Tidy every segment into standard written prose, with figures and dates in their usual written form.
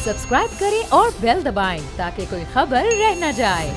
Subscribe करें और bell दबाएं ताकि कोई खबर रह न जाए।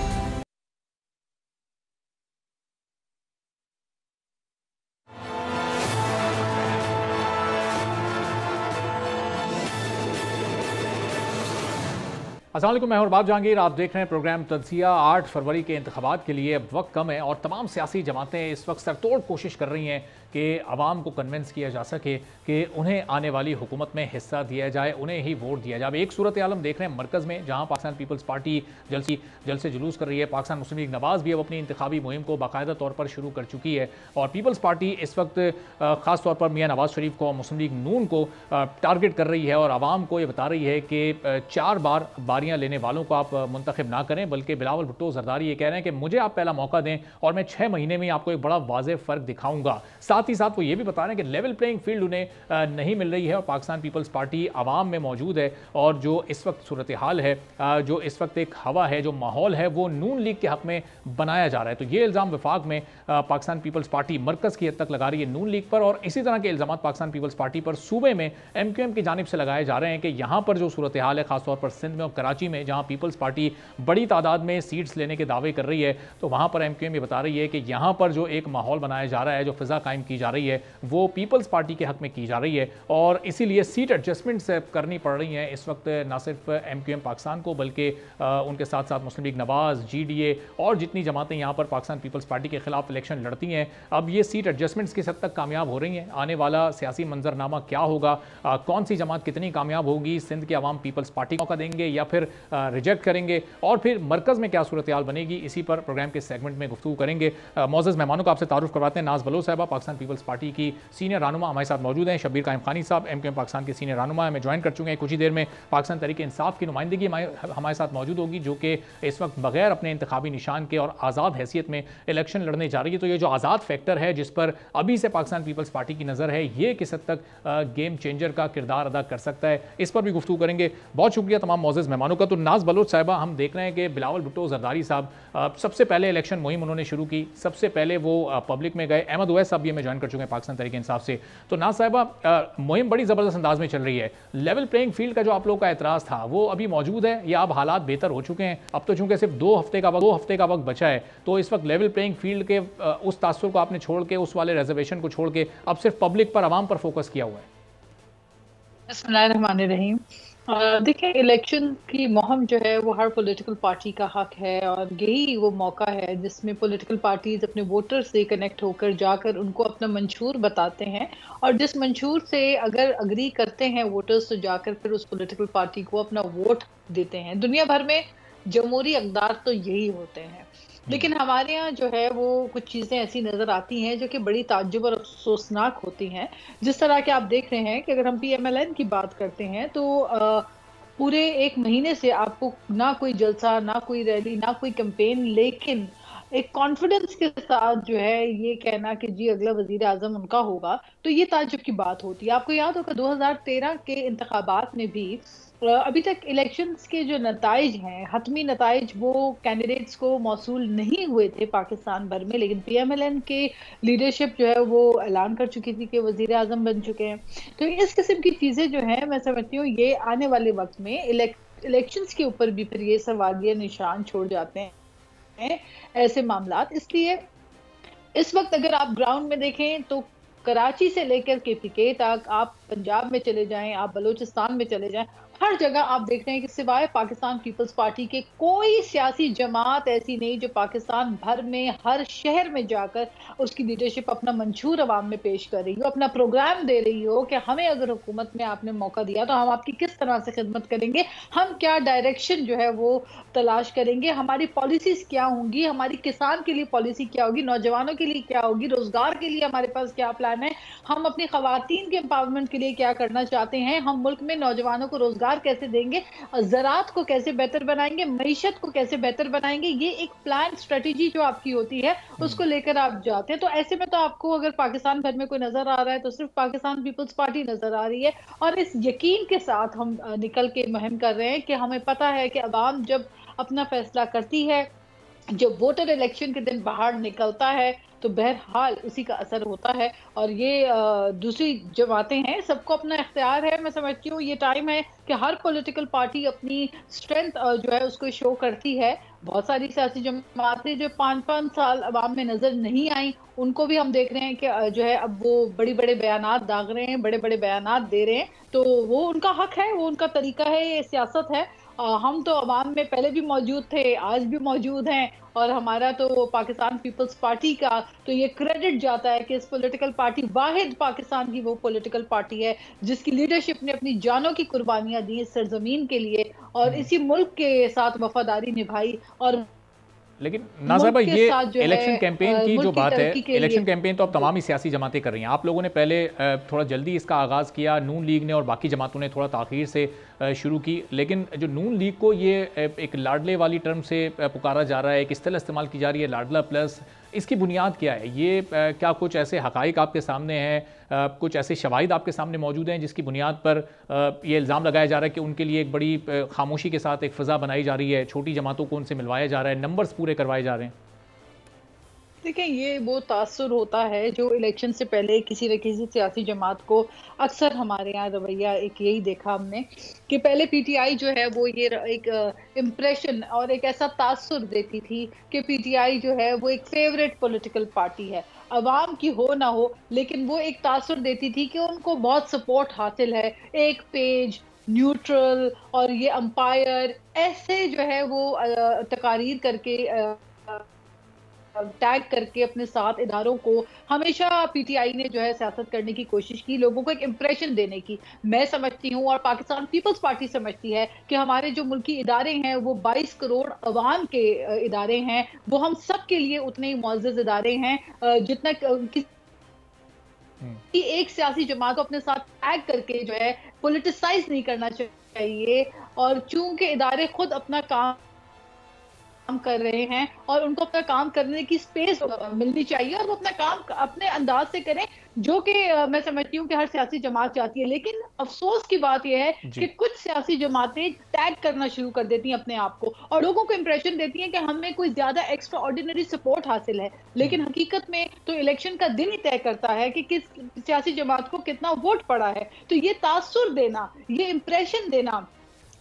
अस्सलाम वालेकुम, मैं हूं अरबाज जहांगीर। आप देख रहे हैं प्रोग्राम तज्ज़िया। 8 फरवरी के इंतखाबात के लिए अब वक्त कम है और तमाम सियासी जमातें इस वक्त सरतोड़ कोशिश कर रही हैं कि आवाम को कन्विंस किया जा सके कि उन्हें आने वाली हुकूमत में हिस्सा दिया जाए, उन्हें ही वोट दिया जाए। एक सूरत आलम देख रहे हैं मरकज़ में, जहाँ पाकिस्तान पीपल्स पार्टी जल से जुलूस कर रही है। पाकिस्तान मुस्लिम लीग नवाज़ भी अब अपनी इंतखाबी मुहिम को बाकायदा तौर पर शुरू कर चुकी है और पीपल्स पार्टी इस वक्त ख़ास तौर पर मियाँ नवाज़ शरीफ को, मुस्लिम लीग नून को टारगेट कर रही है और आवाम को ये बता रही है कि 4 बार बारियाँ लेने वालों को आप मुंतखब ना करें, बल्कि बिलावल भुट्टो जरदारी ये कह रहे हैं कि मुझे आप पहला मौका दें और मैं 6 महीने में आपको एक बड़ा वाज़ेह फ़र्क दिखाऊंगा। साथ ही साथ वो ये भी बता रहे हैं कि लेवल प्लेइंग फील्ड उन्हें नहीं मिल रही है और पाकिस्तान पीपल्स पार्टी आवाम में मौजूद है और जो इस वक्त सूरत हाल है, जो इस वक्त एक हवा है, जो माहौल है, वो नून लीग के हक में बनाया जा रहा है। तो ये इल्ज़ाम वफाक में पाकिस्तान पीपल्स पार्टी मरकज़ की हद तक लगा रही है नून लीग पर, और इसी तरह के इल्ज़ाम पाकिस्तान पीपल्स पार्टी पर सूबे में MQM की जानिब से लगाए जा रहे हैं कि यहाँ पर जो सूरत हाल है, खासतौर पर सिंध में और कराची में, जहाँ पीपल्स पार्टी बड़ी तादाद में सीट्स लेने के दावे कर रही है, तो वहाँ पर MQM ये बता रही है कि यहाँ पर जो एक माहौल बनाया जा रहा है, जो फिज़ा कायम की जा रही है, वो पीपल्स पार्टी के हक में की जा रही है और इसीलिए सीट एडजस्टमेंट्स करनी पड़ रही हैं इस वक्त न सिर्फ MQM पाकिस्तान को, बल्कि उनके साथ साथ मुस्लिम लीग नवाज़, GDA और जितनी जमातें यहाँ पर पाकिस्तान पीपल्स पार्टी के खिलाफ इलेक्शन लड़ती हैं, अब ये सीट एडजस्टमेंट्स किस हद तक कामयाब हो रही हैं। आने वाला सियासी मंजरनामा क्या होगा, कौन सी जमात कितनी कामयाब होगी, सिंध के अवाम पीपल्स पार्टी को मौका देंगे या फिर रिजेक्ट करेंगे, और फिर मरकज़ में क्या सूरत हाल बनेगी, इसी पर प्रोग्राम के सेगमेंट में गुफ्तगू करेंगे। मौजूद मेहमानों को आपसे तारुफ करवाते हैं। नाज बलोच साहिबा पाकिस्तान पीपल्स पार्टी की सीनियर रहनुमा हमारे साथ मौजूद हैं। शब्बीर कायम खानी साहब MQM पाकिस्तान के सीनियर रहनुमा हमें ज्वाइन कर चुके हैं। कुछ ही देर में पाकिस्तान तहरीक इंसाफ की नुमाइंदगी हमारे साथ मौजूद होगी, जो कि इस वक्त बगैर अपने इंतखाबी निशान के और आज़ाद हैसियत में इलेक्शन लड़ने जा रही है। तो ये जो आज़ाद फैक्टर है जिस पर अभी से पाकिस्तान पीपल्स पार्टी की नज़र है, ये किस हद तक गेम चेंजर का किरदार अदा कर सकता है, इस पर भी गुफ्तगू करेंगे। बहुत शुक्रिया तमाम मौजूद मेहमानों का। तो नाज बलोच साहिबा, हम देख रहे हैं कि बिलावल भुट्टो जरदारी साहब सबसे पहले इलेक्शन मुहिम उन्होंने शुरू की, सबसे पहले वो पब्लिक में गए। अहमद उवैस साहब भी हमें ज्वाइन कर चुके हैं पाकिस्तान तहरीक इंसाफ से। तो नाज साहिबा, मुहिम बड़ी ज़बरदस्त अंदाज में चल रही है। लेवल प्लेइंग फील्ड का जो आप लोगों का एतराज़ था, वो अभी मौजूद है या अब हालात बेहतर हो चुके हैं? अब तो चूंकि सिर्फ 2 हफ्ते का वक्त बचा है, तो इस वक्त लेवल प्लेइंग फील्ड के उस तासुर को आपने छोड़ के, उस वाले रिजर्वेशन को छोड़ के अब सिर्फ पब्लिक पर, आवाम पर फोकस किया हुआ है। बिस्मिल्लाहिर्रहमानिर्रहीम। देखिए, इलेक्शन की मुहिम जो है वो हर पॉलिटिकल पार्टी का हक है और यही वो मौका है जिसमें पॉलिटिकल पार्टीज अपने वोटर से कनेक्ट होकर जाकर उनको अपना मंशूर बताते हैं और जिस मंशूर से अगर अग्री करते हैं वोटर्स, तो जाकर फिर उस पॉलिटिकल पार्टी को अपना वोट देते हैं। दुनिया भर में जमहूरी अक़दार तो यही होते हैं, लेकिन हमारे यहाँ जो है वो कुछ चीज़ें ऐसी नज़र आती हैं जो कि बड़ी ताज्जुब और अफसोसनाक होती हैं। जिस तरह के आप देख रहे हैं कि अगर हम PMLN की बात करते हैं तो पूरे 1 महीने से आपको ना कोई जलसा, ना कोई रैली, ना कोई कैंपेन, लेकिन एक कॉन्फिडेंस के साथ जो है ये कहना कि जी अगला वज़ीर आज़म उनका होगा, तो ये ताज्जुब की बात होती है। आपको याद होगा 2013 के इंतखाबात में भी अभी तक इलेक्शंस के जो नताइज हैं, हतमी नताइज, वो कैंडिडेट्स को मौसूल नहीं हुए थे पाकिस्तान भर में, लेकिन PMLN के लीडरशिप जो है वो ऐलान कर चुकी थी कि वज़ीर आज़म बन चुके हैं। तो इस किस्म की चीज़ें जो हैं, मैं समझती हूँ ये आने वाले वक्त में इलेक्शंस के ऊपर भी फिर ये सवालिया निशान छोड़ जाते हैं ऐसे मामलात। इसलिए इस वक्त अगर आप ग्राउंड में देखें तो कराची से लेकर KPK तक, आप पंजाब में चले जाएं, आप बलूचिस्तान में चले जाएं, हर जगह आप देख रहे हैं कि सिवाय पाकिस्तान पीपल्स पार्टी के कोई सियासी जमात ऐसी नहीं जो पाकिस्तान भर में हर शहर में जाकर उसकी लीडरशिप अपना मंशूर अवाम में पेश कर रही हो, अपना प्रोग्राम दे रही हो कि हमें अगर हुकूमत में आपने मौका दिया तो हम आपकी किस तरह से खिदमत करेंगे, हम क्या डायरेक्शन जो है वो तलाश करेंगे, हमारी पॉलिसीज क्या होंगी, हमारी किसान के लिए पॉलिसी क्या होगी, नौजवानों के लिए क्या होगी, रोजगार के लिए हमारे पास क्या प्लान है, हम अपनी खवातीन के एम्पावरमेंट के लिए क्या करना चाहते हैं, हम मुल्क में नौजवानों को रोजगार कैसे देंगे, ज़राअत को कैसे बेहतर बनाएंगे, मईशत को कैसे बेहतर बनाएंगे। ये एक प्लान स्ट्रेटेजी जो आपकी होती है उसको लेकर आप जाते हैं। तो ऐसे में तो आपको अगर पाकिस्तान भर में कोई नजर आ रहा है तो सिर्फ पाकिस्तान पीपल्स पार्टी नजर आ रही है और इस यकीन के साथ हम निकल के मुहिम कर रहे हैं कि हमें पता है कि अवाम जब अपना फैसला करती है, जब वोटर इलेक्शन के दिन बाहर निकलता है तो बहरहाल उसी का असर होता है। और ये दूसरी जमातें हैं, सबको अपना इख्तियार है। मैं समझती हूँ ये टाइम है कि हर पॉलिटिकल पार्टी अपनी स्ट्रेंथ जो है उसको शो करती है। बहुत सारी सियासी जमातें जो 5-5 साल अवाम में नजर नहीं आई, उनको भी हम देख रहे हैं कि जो है अब वो बड़े बड़े बयानात दाग रहे हैं, बड़े बड़े बयानात दे रहे हैं। तो वो उनका हक है, वो उनका तरीका है, ये सियासत है। हम तो अवाम में पहले भी मौजूद थे, आज भी मौजूद हैं। और हमारा तो पाकिस्तान पीपल्स पार्टी का तो ये क्रेडिट जाता है कि इस पॉलिटिकल पार्टी वाहिद पाकिस्तान की वो पॉलिटिकल पार्टी है जिसकी लीडरशिप ने अपनी जानों की कुर्बानियां दी इस सरजमीन के लिए और इसी मुल्क के साथ वफादारी निभाई। और लेकिन नाज़र भाई, ये इलेक्शन कैंपेन की जो बात है, इलेक्शन लिए कैंपेन तो अब तमाम ही सियासी जमातें कर रही हैं। आप लोगों ने पहले थोड़ा जल्दी इसका आगाज़ किया, नून लीग ने और बाकी जमातों ने थोड़ा ताख़ीर से शुरू की। लेकिन जो नून लीग को ये एक लाडले वाली टर्म से पुकारा जा रहा है, एक इस्तेलाह इस्तेमाल की जा रही है लाडला प्लस, इसकी बुनियाद क्या है? ये क्या कुछ ऐसे हक़ाइक़ आपके सामने हैं, कुछ ऐसे शवाहिद आपके सामने मौजूद हैं जिसकी बुनियाद पर ये इल्ज़ाम लगाया जा रहा है कि उनके लिए एक बड़ी खामोशी के साथ एक फ़ज़ा बनाई जा रही है, छोटी जमातों को उनसे मिलवाया जा रहा है, नंबर्स पूरे करवाए जा रहे हैं? देखिए, ये वो तासुर होता है जो इलेक्शन से पहले किसी न किसी सियासी जमात को अक्सर हमारे यहाँ रवैया एक यही देखा हमने कि पहले पीटीआई जो है वो ये एक इम्प्रेशन और एक ऐसा तासुर देती थी कि पीटीआई जो है वो एक फेवरेट पॉलिटिकल पार्टी है, अवाम की हो ना हो, लेकिन वो एक तासुर देती थी कि उनको बहुत सपोर्ट हासिल है, एक पेज, न्यूट्रल और ये अंपायर, ऐसे जो है वो तकारीर करके टैग करके अपने साथ इदारों को हमेशा पीटीआई ने जो है सियासत करने की कोशिश की, लोगों को एक इंप्रेशन देने की। मैं समझती हूँ और पाकिस्तान पीपल्स पार्टी समझती है कि हमारे जो मुल्की इदारे हैं वो 22 करोड़ अवाम के इदारे हैं, वो हम सब के लिए उतने ही मुअज़्ज़ज़ इदारे हैं जितना कि एक सियासी जमात को अपने साथ टैग करके जो है पॉलिटिसाइज नहीं करना चाहिए। और चूंकि इदारे खुद अपना काम कर रहे हैं और उनको अपना काम करने की स्पेस मिलनी चाहिए और वो अपना काम अपने अंदाज से करें, जो कि मैं समझती हूँ कि हर सियासी जमात चाहती है। लेकिन अफसोस की बात यह है कि कुछ सियासी जमातें टैग करना शुरू कर देती हैं अपने आप को और लोगों को इंप्रेशन देती हैं कि हमें कोई ज्यादा एक्स्ट्रा ऑर्डिनरी सपोर्ट हासिल है, लेकिन हकीकत में तो इलेक्शन का दिन ही तय करता है कि किस सियासी जमात को कितना वोट पड़ा है। तो ये तासुर देना, ये इंप्रेशन देना,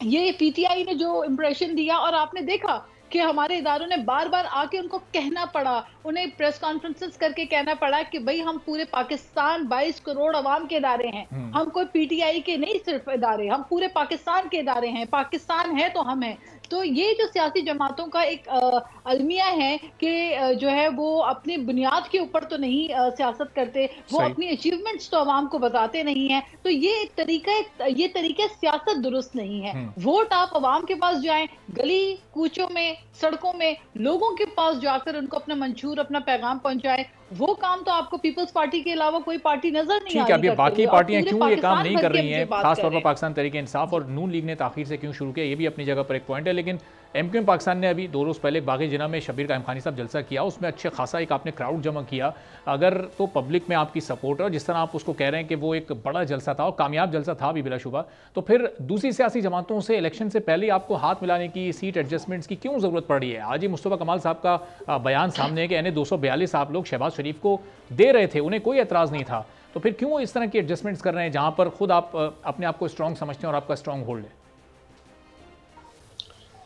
ये पीटीआई ने जो इंप्रेशन दिया और आपने देखा कि हमारे इदारों ने बार बार आके उनको कहना पड़ा, उन्हें प्रेस कॉन्फ्रेंसेस करके कहना पड़ा कि भाई हम पूरे पाकिस्तान 22 करोड़ अवाम के इदारे हैं, हम कोई पीटीआई के नहीं सिर्फ इदारे, हम पूरे पाकिस्तान के इदारे हैं, पाकिस्तान है तो हम हैं। तो ये जो सियासी जमातों का एक अलमिया है कि जो है वो अपनी बुनियाद के ऊपर तो नहीं सियासत करते, वो अपनी अचीवमेंट्स तो अवाम को बताते नहीं है। तो ये तरीका सियासत दुरुस्त नहीं है। वोट आप अवाम के पास जाएं, गली कूचों में, सड़कों में लोगों के पास जाकर उनको अपना मंशूर, अपना पैगाम पहुंचाएं, वो काम तो आपको पीपल्स पार्टी के अलावा कोई पार्टी नजर नहीं आ रही। ठीक है, अब ये बाकी पार्टियां क्यों ये काम नहीं कर रही हैं, खासतौर पर पाकिस्तान तहरीक इंसाफ और नून लीग ने ताखीर से क्यों शुरू किया, ये भी अपनी जगह पर एक पॉइंट है। लेकिन एमक्यूएम पाकिस्तान ने अभी 2 रोज़ पहले बागी जिना में शब्बीर कायम खानी साहब जलसा किया, उसमें अच्छे खासा एक आपने क्राउड जमा किया। अगर तो पब्लिक में आपकी सपोर्ट है और जिस तरह आप उसको कह रहे हैं कि वो एक बड़ा जलसा था और कामयाब जलसा था भी बिलाशुबा, तो फिर दूसरी सियासी जमातों से इलेक्शन से पहले आपको हाथ मिलाने की, सीट एडजस्टमेंट्स की क्यों ज़रूरत पड़ रही है? आज ही मुस्तफ़ा कमाल साहब का बयान सामने है कि एन 242 आप लोग शहबाज शरीफ को दे रहे थे, उन्हें कोई एतराज़ नहीं था, तो फिर क्यों इस तरह की एडजस्टमेंट्स कर रहे हैं जहां पर खुद आप अपने आप को स्ट्रॉन्ग समझते हैं और आपका स्ट्रॉन्ग होल्ड है?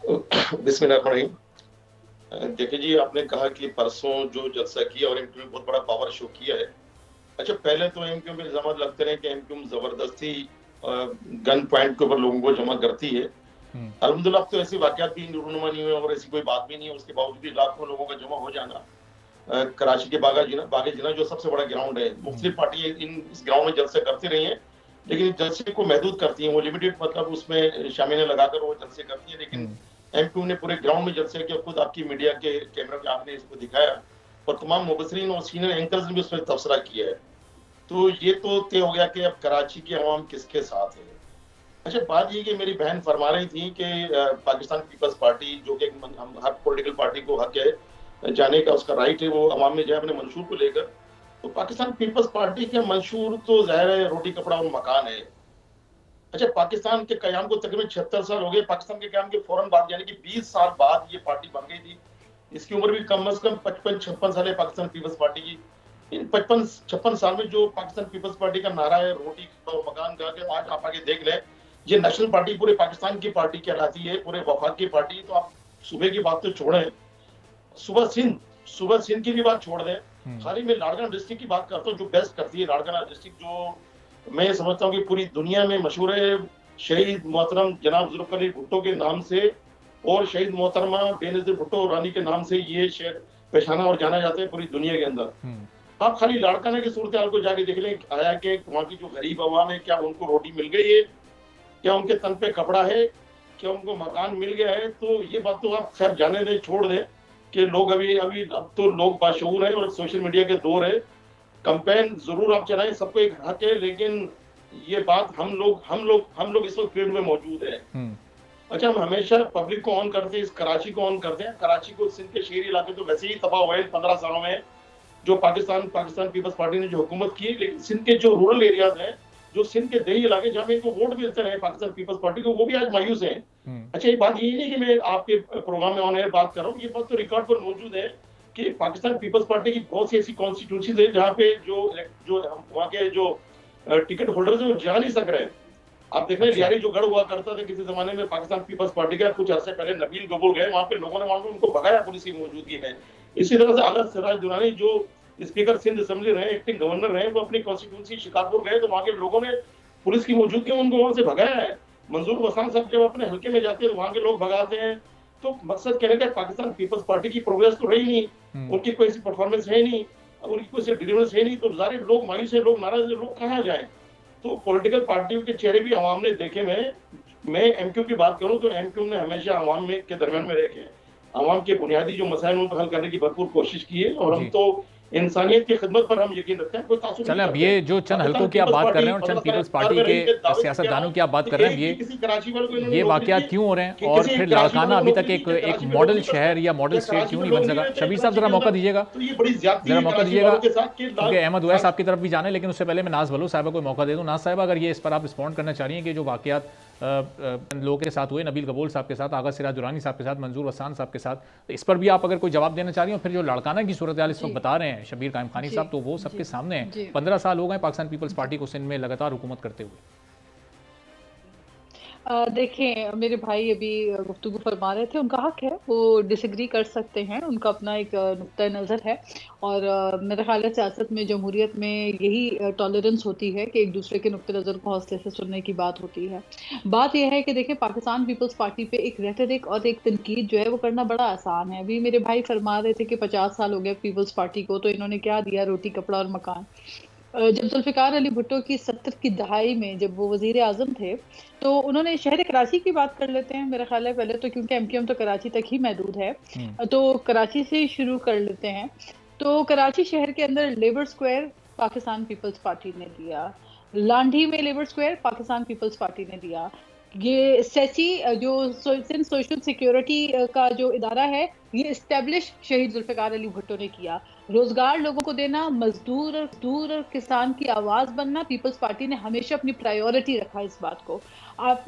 बिस्मिल्लाह। देखिए जी, आपने कहा कि परसों जो जलसा किया और एमक्यूएम बहुत बड़ा पावर शो किया है। अच्छा, पहले तो एमक्यूएम पे इल्जाम लगते रहे कि एमक्यूएम जबरदस्ती गन पॉइंट के ऊपर लोगों को जमा करती है। अल्हम्दुलिल्लाह तो ऐसी वाकयात भी रूनुमा नहीं हुए और ऐसी कोई बात भी नहीं है। उसके बावजूद भी लाखों लोगों का जमा हो जाना, कराची के बागी जिना जो सबसे बड़ा ग्राउंड है, मुख्तलिफ पार्टी इस ग्राउंड में जलसे करती रही हैं, लेकिन इस जलसे को महदूद करती हैं, वो लिमिटेड मतलब उसमें शामिल लगाकर वो जलसे करती है। लेकिन एमक्यू ने पूरे ग्राउंड में जलसे किया, खुद आपकी मीडिया के कैमरा पे आपने इसको दिखाया और तमाम मुबसरीन और सीनियर एंकर्स ने भी उस पर तबसरा किया है। तो ये तो तय हो गया कि अब कराची की अवाम किसके साथ है। अच्छा, बात ये कि मेरी बहन फरमा रही थी कि पाकिस्तान पीपल्स पार्टी, जो कि हर पॉलिटिकल पार्टी को हक है जाने का, उसका राइट है, वो अवाम में जाए अपने मंशूर को लेकर। तो पाकिस्तान पीपल्स पार्टी के मंशूर तो जाहिर है रोटी कपड़ा और मकान है। अच्छा, पाकिस्तान के कयाम को तकरीबन 76 साल हो गए। पाकिस्तान के कयाम के फौरन बाद यानी कि 20 साल बाद ये पार्टी बन गई थी इसकी उम्र भी कम से कम 55-56 साल है पाकिस्तान पीपल्स पार्टी की। इन 55-56 साल में जो पाकिस्तान पीपल्स पार्टी का नारा है, रोटी और मकान का, के आज आप आगे देख लें, ये नेशनल पार्टी पूरे पाकिस्तान की पार्टी कहलाती है, पूरे वफाक की पार्टी। तो आप सुबह की बात तो छोड़ें, सुबह सिंध की भी बात छोड़ दें, खाली मैं लाड़काना डिस्ट्रिक्ट की बात करता हूँ जो बेस्ट करती है। लाड़काना डिस्ट्रिक्ट जो मैं समझता हूँ कि पूरी दुनिया में मशहूर है, शहीद मोहतरम जनाब जुल्फ़िकार अली भुट्टो के नाम से और शहीद मोहतरमा बेनज़ीर भुट्टो रानी के नाम से ये शहर पहचाना और जाना जाता है पूरी दुनिया के अंदर। आप खाली लाड़काना की सूरत हाल को जाके देख लें, आया कि वहाँ की जो गरीब आवाम है, क्या उनको रोटी मिल गई है, क्या उनके तन पे कपड़ा है, क्या उनको मकान मिल गया है। तो ये बात तो आप खैर जाने दें, छोड़ दें कि लोग अभी अब तो लोग बाशऊर हैं और सोशल मीडिया के दौर है। कैंपेन जरूर आप चलाएं, सबको एक हक है, लेकिन ये बात हम लोग इस वक्त फील्ड में मौजूद है। अच्छा, हम हमेशा पब्लिक को ऑन करते हैं, इस कराची को ऑन करते हैं। कराची को, सिंध के शहरी इलाके तो वैसे ही तबाह हुए 15 सालों में जो पाकिस्तान पीपल्स पार्टी ने जो हुकूमत की। लेकिन सिंध के जो रूरल एरियाज हैं, जो सिंध के देही इलाके जहाँ पे इनको वोट मिलते रहे पाकिस्तान पीपल्स पार्टी को, वो भी आज मायूस हैं। अच्छा, ये बात यही नहीं कि मैं आपके प्रोग्राम में ऑन एयर बात कर रहा हूँ, ये बात तो रिकॉर्ड पर मौजूद है कि पाकिस्तान पीपल्स पार्टी की बहुत सी ऐसी कॉन्स्टिट्यूंसीज है जहाँ पे जो वहाँ के जो टिकट होल्डर्स हैं वो जा नहीं सक रहे। आप देख रहे हैं, लियारी जो गढ़ हुआ करता था किसी जमाने में पाकिस्तान पीपल्स पार्टी का, कुछ अर्से पहले नबील गबूल गए, वहाँ पे लोगों ने वहाँ पे उनको भगाया पुलिस की मौजूदगी में। इसी तरह से आगा सिराज दुरानी जो स्पीकर सिंध असेंबली रहे, एक्टिंग गवर्नर रहे, वो अपनी कॉन्स्टिट्यूंसी शिकारपुर गए तो वहाँ के लोगों ने पुलिस की मौजूदगी में उनको वहां से भगाया है। मंजूर वसान साहब जब अपने हल्के में जाते हैं तो वहाँ के लोग भगाते हैं। तो मकसद कहने का, पाकिस्तान पीपल्स पार्टी की प्रोग्रेस तो रही नहीं, उनकी कोई परफॉर्मेंस है नहीं, उनकी कोई डिलीवरेंस है नहीं, तो सारे लोग मायूस है, लोग नाराज है, लोग कहाँ जाए। तो पॉलिटिकल पार्टियों के चेहरे भी आवाम ने देखे। मैं एमक्यू की बात करूं तो एमक्यू ने हमेशा आवाम में के दरमियान में रह के आवाम के बुनियादी जो मसाइल उनको हल करने की भरपूर कोशिश की है, और हम तो इंसानियत की खिदमत पर हम यकीन रखते हैं। कोई तासुब चलें, अब ये जो चंद हलकों की आप बात कर रहे हैं और चंद पीपल्स पार्टी के सियासतदानों की आप बात कर रहे हैं, ये वाकयात क्यों हो रहे हैं, और फिर लाड़काना अभी तक एक मॉडल शहर या मॉडल स्टेट क्यों नहीं बन सका? शबीर साहब जरा मौका दीजिएगा, जरा मौका दीजिएगा, क्योंकि अहमद उवैस आपकी तरफ भी जाने, लेकिन उससे पहले मैं नाज बलू साहिबा को मौका दे दूं। नाज साहिबा, अगर ये इस पर आप रिस्पॉन्ड करना चाह रही हैं कि जो वाकयात लोगों के साथ हुए, नबील गबूल साहब के साथ, आगा सिराज दुरानी साहब के साथ, मंजूर वसान साहब के साथ, तो इस पर भी आप अगर कोई जवाब देना चाह रही हो। फिर जो लाड़काना की सूरत हाल इस वक्त बता रहे हैं शबीर कायम खानी साहब, तो वो सबके सामने है। 15 साल हो गए पाकिस्तान पीपल्स पार्टी को सिंध में लगातार हुकूमत करते हुए। देखें, मेरे भाई अभी गुफ्तगू फरमा रहे थे, उनका हक है, वो डिसएग्री कर सकते हैं, उनका अपना एक नुक्ता नज़र है। और मेरा ख्याल है सियासत में, जमहूरियत में यही टॉलरेंस होती है कि एक दूसरे के नुक्ते नज़र को हौसले से सुनने की बात होती है। बात यह है कि देखें, पाकिस्तान पीपल्स पार्टी पे एक रेटरिक और एक तनकीद जो है वो करना बड़ा आसान है। अभी मेरे भाई फरमा रहे थे कि 50 साल हो गए पीपल्स पार्टी को, तो इन्होंने क्या दिया? रोटी, कपड़ा और मकान। जब जुल्फ़िकार अली भुट्टो की 70 की दहाई में जब वो वज़ीर आज़म थे, तो उन्होंने शहर कराची की बात कर लेते हैं मेरा ख्याल है पहले तो, क्योंकि एमक्यूएम तो कराची तक ही महदूद है, तो कराची से शुरू कर लेते हैं। तो कराची शहर के अंदर लेबर स्क्वायर पाकिस्तान पीपल्स पार्टी ने दिया, लांढी में लेबर स्क्वायर पाकिस्तान पीपल्स पार्टी ने दिया, ये सेची जो सिंध सोशल सिक्योरिटी का जो इदारा है, ये इस्टेब्लिश शहीद जुल्फ़िकार अली भुट्टो ने किया। रोजगार लोगों को देना, मजदूर और किसान की आवाज बनना, पीपल्स पार्टी ने हमेशा अपनी प्रायोरिटी रखा इस बात को। आप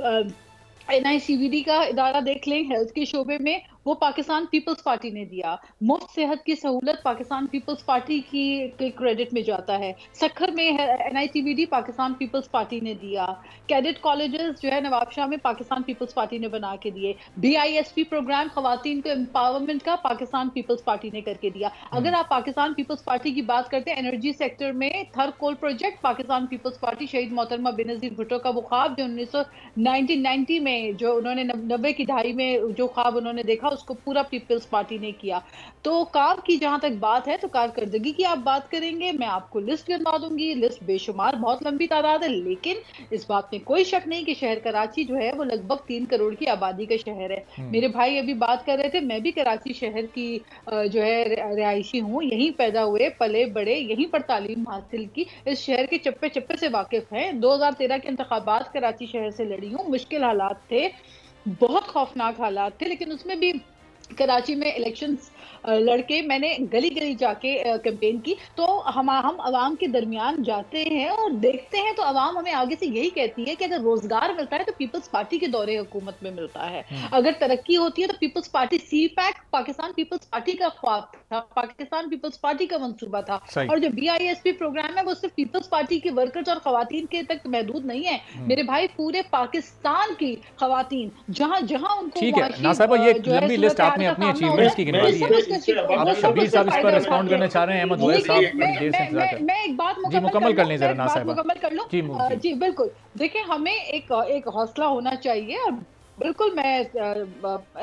NICVD का इदारा देख लें, हेल्थ के शोबे में, वो पाकिस्तान पीपल्स पार्टी ने दिया। मुफ्त सेहत की सहूलत पाकिस्तान पीपल्स पार्टी की क्रेडिट में जाता है। सखर में NICVD पाकिस्तान पीपल्स पार्टी ने दिया। कैडेट कॉलेजेस जो है नवाबशाह में पाकिस्तान पीपल्स पार्टी ने बना के दिए। BISP प्रोग्राम खवातीन को एम्पावरमेंट का पाकिस्तान पीपल्स पार्टी ने करके दिया। अगर आप पाकिस्तान पीपल्स पार्टी की बात करते हैं, एनर्जी सेक्टर में थर कोल प्रोजेक्ट पाकिस्तान पीपल्स पार्टी, शहीद मोहतरमा बेनज़ीर भुट्टो का वो ख्वाब जो 1990 में, जो उन्होंने 90 की दहाई में जो ख्वाब उन्होंने देखा, उसको पूरा पीपल्स पार्टी ने किया। तो काम की जहां तक बात है, तो कारकर्दगी की आप बात करेंगे, मैं आपको लिस्ट गिनवा दूंगी, लिस्ट बेशुमार बहुत लंबी तादाद है, लेकिन इस बात में कोई शक नहीं कि शहर कराची जो है वो लगभग 3 करोड़ की आबादी का शहर है। मेरे भाई अभी बात कर रहे थे, मैं भी कराची शहर की जो है रिहायशी हूँ, यहीं पैदा हुए पले बड़े, यहीं पर तालीम हासिल की, इस शहर के चप्पे चप्पे से वाकिफ है। 2013 के इंतखाबात कराची शहर से लड़ी हूँ, मुश्किल हालात थे, बहुत खौफनाक हालात थे, लेकिन उसमें भी कराची में इलेक्शंस लड़के मैंने गली गली जाके कैंपेन की। तो हम अवाम के दरमियान जाते हैं और देखते हैं, तो अवाम हमें आगे से यही कहती है कि अगर रोजगार मिलता है तो पीपल्स पार्टी के दौरे हुकूमत में मिलता है, अगर तरक्की होती है तो पीपल्स पार्टी, CPAC पाकिस्तान पीपल्स पार्टी का ख्वाब था, पाकिस्तान पीपल्स पार्टी का मंसूबा था। और जो BISP प्रोग्राम है वो सिर्फ पीपल्स पार्टी के वर्कर्स और खवातीन के तक महदूद नहीं है मेरे भाई, पूरे पाकिस्तान की खवातीन जहां जहां उनको ठीक है ना साहब, ये लंबी लिस्ट आपने अपनी अचीवमेंट्स की गिनवा दी है। आप शब्बीर साहब इस पर रिस्पॉन्ड करना चाह रहे हैं? अहमद उवैस साहब मैं एक बात मुकम्मल कर लें जरा ना साहब, मुकम्मल कर लूं। जी बिल्कुल, देखिए हमें एक हौसला होना चाहिए। और बिल्कुल मैं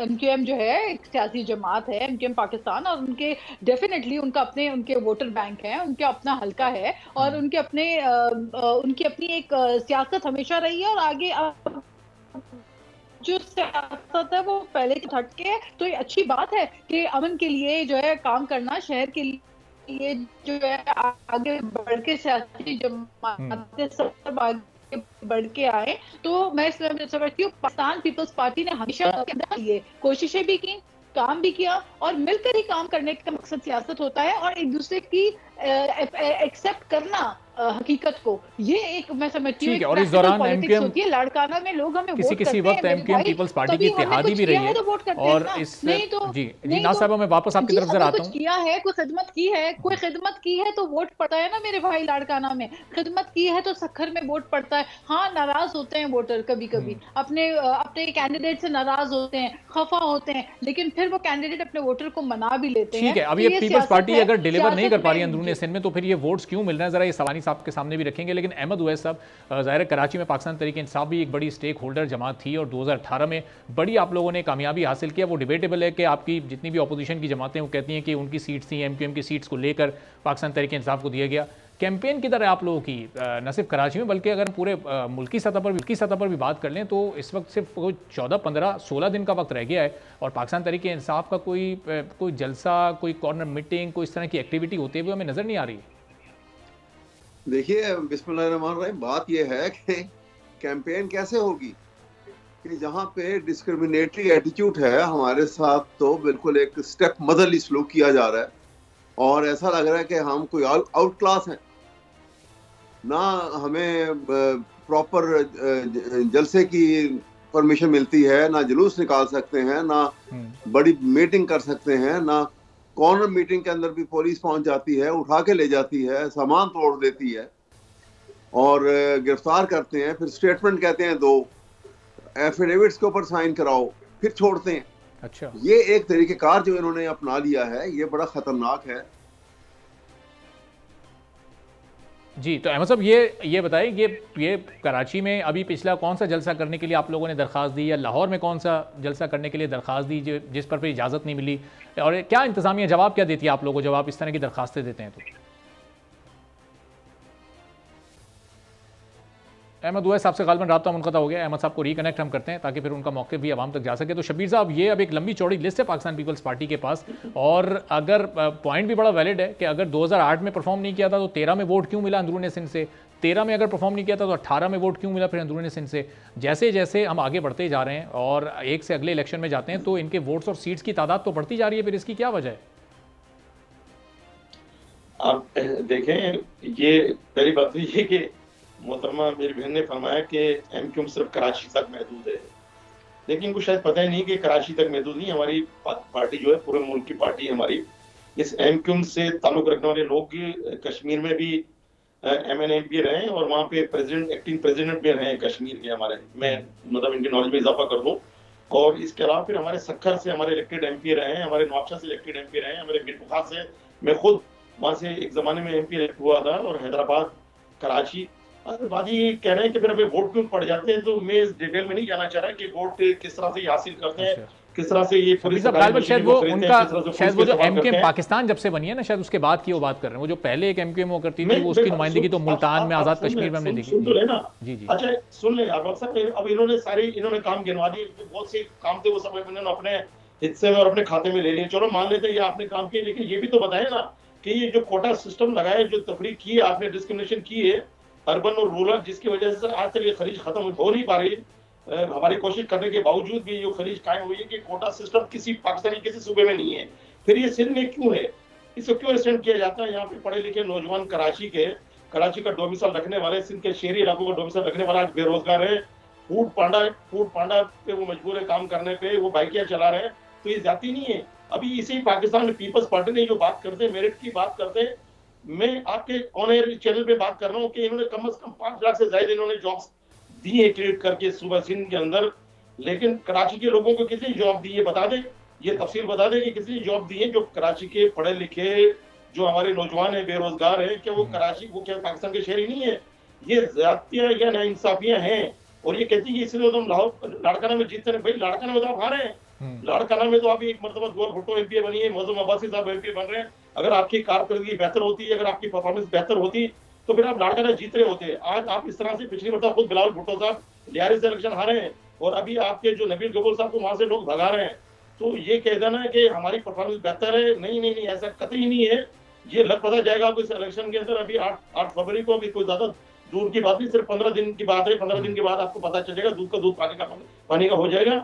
MQM जो है एक सियासी जमात है, MQM पाकिस्तान, और उनके डेफिनेटली उनके वोटर बैंक है, उनका अपना हल्का है और उनकी अपनी एक सियासत हमेशा रही है और आगे जो सियासत है वो पहले की हट के है। तो ये अच्छी बात है कि अमन के लिए जो है काम करना, शहर के लिए जो है आगे बढ़ के सियासी जमातें सब आगे बढ़ के आए। तो मैं समझती हूँ पाकिस्तान पीपल्स पार्टी ने हमेशा ये कोशिशें भी की, काम भी किया, और मिलकर ही काम करने का मकसद सियासत होता है और एक दूसरे की एक्सेप्ट करना हकीकत को, ये एक मैं समझती हूँ। और इस दौरान MQM होती है, लड़काना में लोग हमें किसी वक्त MQM पीपल्स पार्टी की इत्तेहादी भी रही है और इस जी ना साहब मैं वापस आपकी तरफ जरा आता हूँ। किया है, कोई खिदमत की है तो वोट पड़ता है ना मेरे भाई। लाड़काना में खिदमत की है तो सखर में वोट पड़ता है। हाँ, नाराज होते हैं वोटर कभी कभी, अपने कैंडिडेट से नाराज होते हैं, खफा होते हैं, लेकिन फिर वो कैंडिडेट अपने वोटर को मना भी लेते हैं। ठीक है, अब ये पीपल्स पार्टी अगर डिलीवर नहीं कर पा रही अंदरूनी सिंध में तो फिर ये वोट्स क्यों मिल रहे हैं, जरा ये सवानी साहब के सामने भी रखेंगे। लेकिन अहमद उवैस साहब, ज़ाहिर कराची में पाकिस्तान तहरीक इंसाफ भी एक बड़ी स्टेक होल्डर जमात थी और 2018 में बड़ी आप लोगों ने कामयाबी हासिल किया। वो डिबेटेबल है कि आपकी जितनी भी अपोजिशन की जमातें वो कहती हैं कि उनकी सीट्स थी, MQM की सीट्स को लेकर पाकिस्तान तहरीक इंसाफ को दिया गया। कैंपेन किधर है आप लोगों की, न सिर्फ कराची में बल्कि अगर पूरे मुल्की सतह पर भी बात कर लें तो इस वक्त सिर्फ 14, 15, 16 दिन का वक्त रह गया है और पाकिस्तान तहरीक इंसाफ का कोई जलसा, कोई कॉर्नर मीटिंग, कोई इस तरह की एक्टिविटी होती हुई हमें नजर नहीं आ रही। देखिए बिस्मिल्लाहिर्रहमानिर्रहीम, बात यह है कि कैंपेन कैसे होगी कि जहाँ पे डिस्क्रिमिनेटरी एटीट्यूड है हमारे साथ, तो बिल्कुल एक स्टेप मदरली सलूक किया जा रहा है और ऐसा लग रहा है कि हम कोई आउट क्लास हैं, ना हमें प्रॉपर जलसे की परमिशन मिलती है, ना जुलूस निकाल सकते हैं, ना बड़ी मीटिंग कर सकते हैं, ना कॉर्नर मीटिंग के अंदर भी पुलिस पहुंच जाती है, उठा के ले जाती है, सामान तोड़ देती है और गिरफ्तार करते हैं, फिर स्टेटमेंट कहते हैं दो, एफिडेविट्स के ऊपर साइन कराओ, फिर छोड़ते हैं। अच्छा, ये एक तरीकेकार जो इन्होंने अपना लिया है, ये बड़ा खतरनाक है। जी तो अहमद साहब ये बताइए, ये कराची में अभी पिछला कौन सा जलसा करने के लिए आप लोगों ने दरख्वास्त दी, या लाहौर में कौन सा जलसा करने के लिए दरख्वास्त दी जिस पर फिर इजाज़त नहीं मिली, और क्या इंतज़ामिया जवाब क्या देती है आप लोगों को जब आप इस तरह की दरख्वास्तें देते हैं? तो अहमद उवैस साहब से गालिबन राब्ता मुनक़ता हो गया। अहमद साहब को रिकनेक्ट हम करते हैं ताकि फिर उनका मौक़िफ़ भी आवाम तक जा सके। तो शब्बीर साहब, ये अब एक लंबी चौड़ी लिस्ट है पाकिस्तान पीपल्स पार्टी के पास, और अगर पॉइंट भी बड़ा वैलिड है कि अगर 2008 में परफॉर्म नहीं किया था तो 13 में वोट क्यों मिला अंदरूनी सिंध से, 13 में अगर परफॉर्म नहीं किया था तो 18 में वोट क्यों मिला फिर अंदरूनी सिंध से। जैसे जैसे हम आगे बढ़ते जा रहे हैं और एक से अगले इलेक्शन में जाते हैं तो इनके वोट्स और सीट्स की तादाद तो बढ़ती जा रही है, फिर इसकी क्या वजह है? आप देखें, ये पहली बात तो ये कि मोहतरमा मेरी बहन ने फरमाया कि MQM सिर्फ कराची तक महदूद है, लेकिन इनको शायद पता ही नहीं कि कराची तक महदूद नहीं, हमारी पार्टी जो है पूरे मुल्क की पार्टी है हमारी। इस MQM से ताल्लुक रखने वाले लोग कश्मीर में भी MNMP रहे और वहाँ पे एक्टिंग प्रेसिडेंट भी रहे कश्मीर के हमारे, मैं मतलब इनकी नॉलेज में इजाफा कर दूँ। और इसके अलावा फिर हमारे सखर से हमारे इलेक्टेड MP रहे हैं, हमारे नवाबशाह से इलेक्टेड MP रहे हैं, हमारे मीरपुखा से, मैं खुद वहाँ से एक ज़माने में MP इलेक्ट हुआ था, और हैदराबाद, कराची। बाजी कह रहे हैं कि फिर अभी वोट क्यों पड़ जाते हैं, तो मैं इस डिटेल में नहीं जाना चाह रहा कि वोट किस तरह से हासिल करते हैं, किस तरह से ये शायद वो जो MQM पाकिस्तान जब से बनी है ना, शायद उसके बाद की वो बात कर रहे हैं। वो जो पहले एक MQM वो करती थी, वो उसकी नुमाइंदगी तो मुल्तान में, आजाद कश्मीर में हमने देखी। सुन तो लेना जी जी, अच्छा सुन ले आप साहब, अब इन्होंने काम गिनवा दिए, बहुत से काम थे वो सब इन्होंने अपने हिस्से में और अपने खाते में ले लिए। चलो मान लेते हैं ये आपने काम किए, लेकिन ये भी तो बताए ना कि ये जो कोटा सिस्टम लगाए, जो तफरीक की है आपने, डिस्क्रिमिनेशन की है अर्बन और रूरल, जिसकी वजह से आज तक ये खरीद खत्म हो नहीं पा रही। हमारी कोशिश करने के बावजूद भी जो खलीज कायम हुई है कि कोटा सिस्टम किसी पाकिस्तानी किसी सूबे में नहीं है। फिर ये सिंध में क्यों है, इसको क्यों एक्सटेंड किया जाता है? यहाँ पे पढ़े लिखे नौजवान कराची का डोमिसाइल रखने वाले, सिंध के शहरी इलाकों का डोमिसाइल रखने वाला आज बेरोजगार है, फूड पांडा पे वो मजबूर है काम करने पे, वो बाइकियां चला रहे हैं, तो ये जाती नहीं है। अभी इसी पाकिस्तान में पीपल्स पार्टी ने जो बात करते हैं, मेरिट की बात करते हैं, मैं आपके ऑन एयर चैनल पे बात कर रहा हूँ कि इन्होंने कम से कम 5 लाख से ज्यादा इन्होंने जॉब्स दी है क्रिएट करके सूबा सिंध के अंदर, लेकिन कराची के लोगों को कितनी जॉब दी है बता दें, ये तफसील बता दें कि कितनी जॉब दी है जो कराची के पढ़े लिखे जो हमारे नौजवान है, बेरोजगार है, क्या वो कराची वो क्या पाकिस्तान के शहरी नहीं है? ये ज्यादतियां या नाइंसाफियां हैं। और ये कहती है इसलिए तो हम लाड़काना में जीतते हैं। भाई लाड़काना में तो आप हारे हैं, लाड़काना में तो अभी एक मरतबा गोर भुट्टो एमपी बनी है, मौजूद अब्बासी साहब एमपी बन रहे हैं। अगर आपकी कारकर्दगी बेहतर होती है, अगर आपकी परफॉर्मेंस बेहतर होती तो फिर आप लाड़काना जीत रहे होते। आज आप इस तरह से पिछली मरतबा खुद बिलावल भुट्टो साहब लियारी से इलेक्शन हारे हैं और अभी आपके जो नबील गबूर साहब को वहां से लोग भगा रहे हैं। तो ये कह देना कि हमारी परफॉर्मेंस बेहतर है, नहीं, ऐसा कतई नहीं है। ये लग पता जाएगा आपको इस इलेक्शन के अंदर। अभी 8 फरवरी को, अभी कोई ज्यादा दूर की बात नहीं, सिर्फ 15 दिन की बात है। 15 दिन के बाद आपको पता चलेगा, दूध का दूध पानी का हो जाएगा।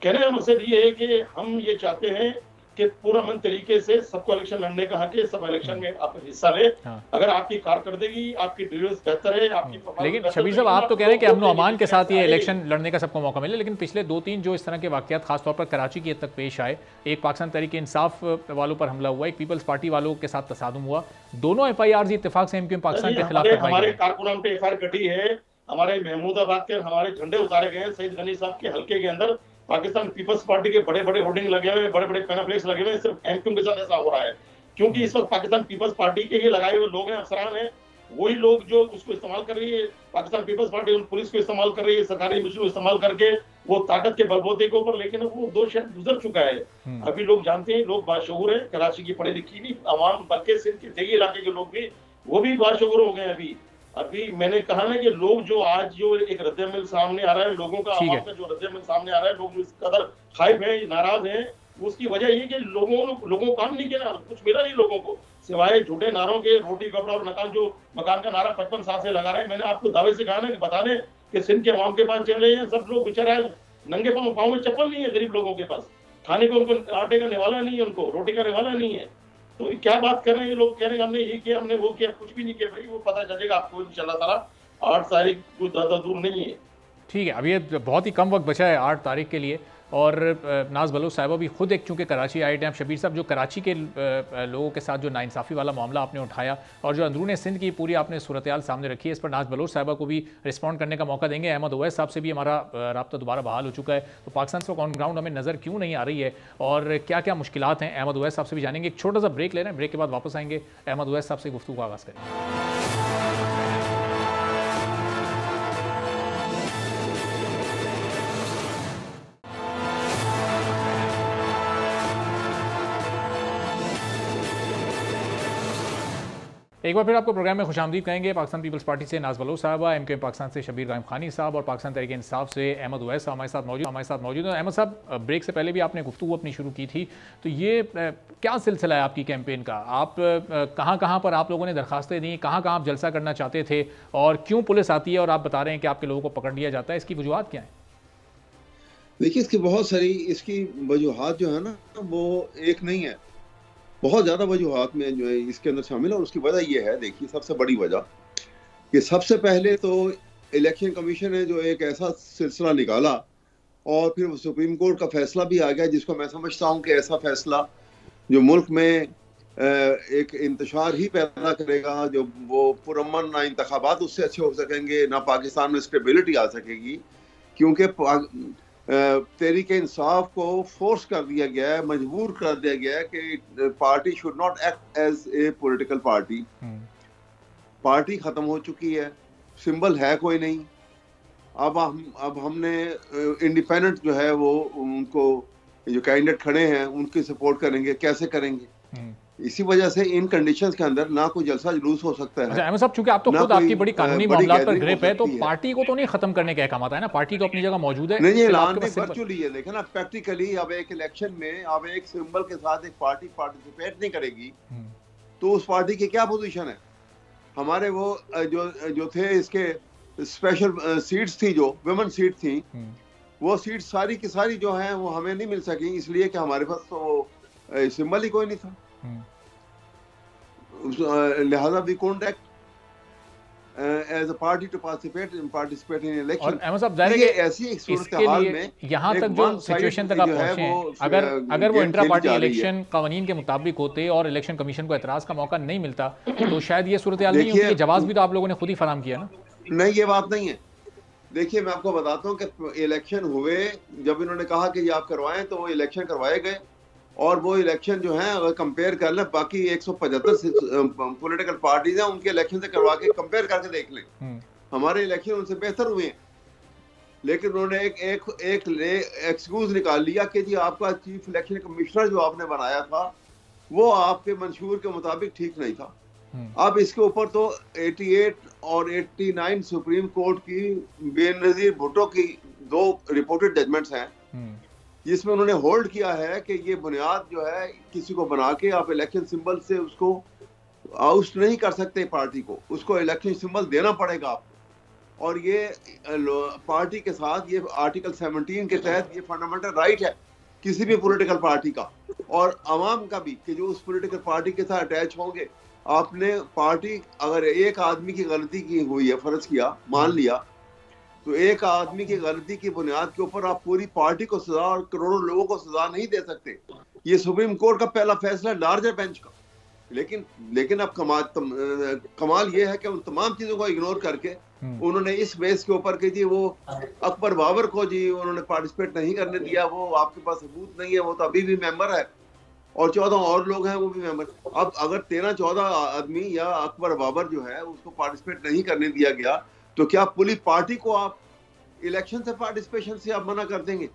कहने का मकसद ये है कि हम ये चाहते हैं कि पूरा मन तरीके से सबको इलेक्शन लड़ने का हक है, सब इलेक्शन में आप हिस्सा लें। अगर आपकी कारकर्दगी, आपकी डिलीवरीज बेहतर है, आपकी लेकिन शबीर साहब आप तो कह रहे हैं कि अमन अमान के साथ ये इलेक्शन लड़ने का सबको मौका मिले, लेकिन पिछले 2-3 जो इस तरह के वाकयात खासतौर पर कराची की हद तक पेश आए, एक पाकिस्तान तहरीक इंसाफ वालों पर हमला हुआ, एक पीपल्स पार्टी वालों के साथ तसादुम हुआ, दोनों FIRs इत्तेफाक से एमक्यूएम पाकिस्तान के खिलाफ हमारे कारकुनान पे FIR कटी है। हमारे महमूदाबाद के हमारे झंडे उतारे गए हैं, सईद गनी साहब के हल्के के अंदर पाकिस्तान पीपल्स पार्टी के बड़े बड़े होर्डिंग लगे हुए, बड़े बड़े पैनाफ्लेक्स लगे हुए। सिर्फ एमक्यूएम के साथ ऐसा हो रहा है क्योंकि इस वक्त पाकिस्तान पीपल्स पार्टी के ही लगाए हुए लोग हैं, अफसरान हैं, वही लोग जो उसको इस्तेमाल कर रही है। पाकिस्तान पीपल्स पार्टी उन पुलिस को इस्तेमाल कर रही है, सरकारी मिशन को इस्तेमाल करके वो ताकत के बलबूते के ऊपर, लेकिन वो दो शहर गुजर चुका है। अभी लोग जानते हैं, लोग बाशऊर है, कराची की पढ़ी लिखी भी आवाम, बल्कि सिंध के देगी इलाके के लोग भी वो भी बाशऊर हो गए। अभी मैंने कहा ना कि लोग जो आज जो एक रद्द-ए-अमल सामने आ रहा है, लोगों का आवाम का जो रद्द-ए-अमल सामने आ रहा है, लोग जो इस कदर खाइफ हैं, नाराज हैं, उसकी वजह ये कि लोगों को काम नहीं किया, कुछ मिला नहीं लोगों को सिवाय झूठे नारों के। रोटी कपड़ा और मकान का नारा 55 साल से लगा रहे हैं। मैंने आपको दावे से कहा ना कि बता दें कि सिंध के आवाम के पास चले हैं, सब लोग बेचारे नंगे पाँव में चप्पल नहीं है, गरीब लोगों के पास खाने को उनको आटे का निवाला नहीं है, उनको रोटी का निवाला नहीं है। तो क्या बात कर रहे हैं ये लोग, कह रहे हैं हमने ये किया, हमने वो किया, कुछ भी नहीं किया। भाई वो पता चलेगा आपको इंशाल्लाह ताला 8 तारीख को ज़्यादा दूर नहीं है। ठीक है, अभी ये बहुत ही कम वक्त बचा है 8 तारीख के लिए। और नाज बलोच साहिबा भी खुद एक चूँकि कराची आए हैं। शबीर साहब, जो कराची के लोगों के साथ जो नाइंसाफ़ी वाला मामला आपने उठाया और जो अंदरूनी सिंध की पूरी आपने सूरत हाल सामने रखी है, इस पर नाज बलोच साहिबा को भी रिस्पॉन्ड करने का मौका देंगे। अहमद ओवैस साहब से भी हमारा रब्ता दोबारा बहाल हो चुका है। तो पाकिस्तान से ऑन ग्राउंड हमें नज़र क्यों नहीं आ रही है और क्या क्या मुश्किलात हैं, अहमद ओवैस साहब से भी जानेंगे। एक छोटा सा ब्रेक ले रहे हैं, ब्रेक के बाद वापस आएंगे, अहमद ओवैस साहब से गुफ्तगू का आगाज़ करेंगे। एक बार फिर आपको प्रोग्राम में खुशामदीद कहेंगे। पाकिस्तान पीपल्स पार्टी से नाज बलोच साहबा, एमक्यूएम पाकिस्तान से शबीर गायम खानी साहब और पाकिस्तान तहरीक इंसाफ से अहमद ओवैस साहब हमारे साथ मौजूद हैं। अहमद साहब, ब्रेक से पहले भी आपने गुफ्तगू अपनी शुरू की थी, तो ये क्या सिलसिला है आपकी कैंपेन का? आप कहाँ पर आप लोगों ने दरखास्तें दी, कहाँ आप जलसा करना चाहते थे और क्यों पुलिस आती है और आप बता रहे हैं कि आपके लोगों को पकड़ लिया जाता है? इसकी वजूहत क्या है? देखिए, इसकी बहुत सारी वजूहत जो है ना, वो एक नहीं है, बहुत ज़्यादा वजूहत में जो है इसके अंदर शामिल है। और उसकी वजह ये है, देखिए, सबसे बड़ी वजह कि सबसे पहले तो इलेक्शन कमीशन ने जो एक ऐसा सिलसिला निकाला और फिर सुप्रीम कोर्ट का फैसला भी आ गया, जिसको मैं समझता हूँ कि ऐसा फैसला जो मुल्क में एक इंतशार ही पैदा करेगा, जो वो पुरअमन ना इंतखाबात उससे अच्छे हो सकेंगे, ना पाकिस्तान में स्टेबिलिटी आ सकेगी, क्योंकि तहरीक इंसाफ को फोर्स कर दिया गया है, मजबूर कर दिया गया है कि party should not act as a political party. Party खत्म हो चुकी है, सिंबल है कोई नहीं। अब हमने इंडिपेंडेंट जो है वो उनको जो कैंडिडेट खड़े हैं उनकी सपोर्ट करेंगे, कैसे करेंगे? इसी वजह से इन कंडीशंस के अंदर ना कोई जलसा जुलूस हो सकता है। अहमद साहब, चूंकि आप तो खुद आपकी बड़ी कानूनी मामलात पर ग्रिप है, तो पार्टी को तो नहीं खत्म करने का काम आता है ना, पार्टी तो अपनी जगह मौजूद है। नहीं, ऐलान भी वर्चुअली है, देखे ना, प्रैक्टिकली अब एक इलेक्शन में अब एक सिंबल के साथ एक पार्टी पार्टिसिपेट नहीं करेगी तो उस पार्टी की क्या पोजीशन है? हमारे वो जो थे इसके स्पेशल सीट्स थी, जो वुमेन सीट थी, वो सीट सारी की सारी जो है वो हमें नहीं मिल सकी, इसलिए कि हमारे पास तो सिंबल ही कोई नहीं था। लिहाजा we contact as a party to participate in election. और अहमद साहब जाहिर है कि ऐसी सूरत हाल में यहाँ तक जो सिचुएशन तक आप पहुंचे हैं, अगर वो इंट्रा पार्टी इलेक्शन कानून के मुताबिक होते और इलेक्शन कमीशन को एतराज का मौका नहीं मिलता तो शायद ये सूरत हाल नहीं होती। जवाब भी तो आप लोगों ने खुद ही फराहम किया ना। नहीं, ये बात नहीं है। देखिए, मैं आपको बताता हूँ कि इलेक्शन हुए, जब इन्होंने कहा कि ये आप करवाएं तो वो इलेक्शन करवाए गए, और वो इलेक्शन जो है अगर कंपेयर कर लें बाकी 175 पॉलिटिकल पार्टीज हैं उनके इलेक्शन से करवा के कंपेयर करके देख लें, हमारे इलेक्शन उनसे बेहतर हुए हैं। लेकिन उन्होंने एक एक्सक्यूज निकाल लिया कि जी आपका चीफ इलेक्शन कमिश्नर जो आपने बनाया था वो आपके मंशूर के मुताबिक ठीक नहीं था। अब इसके ऊपर तो 88 और 89 सुप्रीम कोर्ट की बेनजीर भुट्टो की 2 रिपोर्टेड जजमेंट्स हैं जिसमें उन्होंने होल्ड किया है कि ये बुनियाद जो है किसी को बना के आप इलेक्शन सिंबल से उसको आउट नहीं कर सकते पार्टी को, उसको इलेक्शन सिंबल देना पड़ेगा आपको। और ये पार्टी के साथ ये आर्टिकल 17 के तहत ये फंडामेंटल राइट है किसी भी पॉलिटिकल पार्टी का और आवाम का भी कि जो उस पॉलिटिकल पार्टी के साथ अटैच होंगे। आपने पार्टी अगर एक आदमी की गलती की हुई है, फर्ज किया, मान लिया, तो एक आदमी की गलती की बुनियाद के ऊपर आप पूरी पार्टी को सजा और करोड़ों लोगों को सजा नहीं दे सकते। ये सुप्रीम कोर्ट का पहला फैसला है लार्जर बेंच का। लेकिन अब कमाल ये है कि उन तमाम चीजों को इग्नोर करके उन्होंने इस बेस के ऊपर कि जी वो अकबर बाबर को जी उन्होंने पार्टिसिपेट नहीं करने दिया, वो आपके पास सबूत नहीं है, वो तो अभी भी मेंबर है और 14 और लोग हैं वो भी मेंबर। अब अगर 13-14 आदमी या अकबर बाबर जो है उसको पार्टिसिपेट नहीं करने दिया गया तो क्या पूरी पार्टी को आप इलेक्शन से पार्टिसिपेशन से आप मना कर देंगे,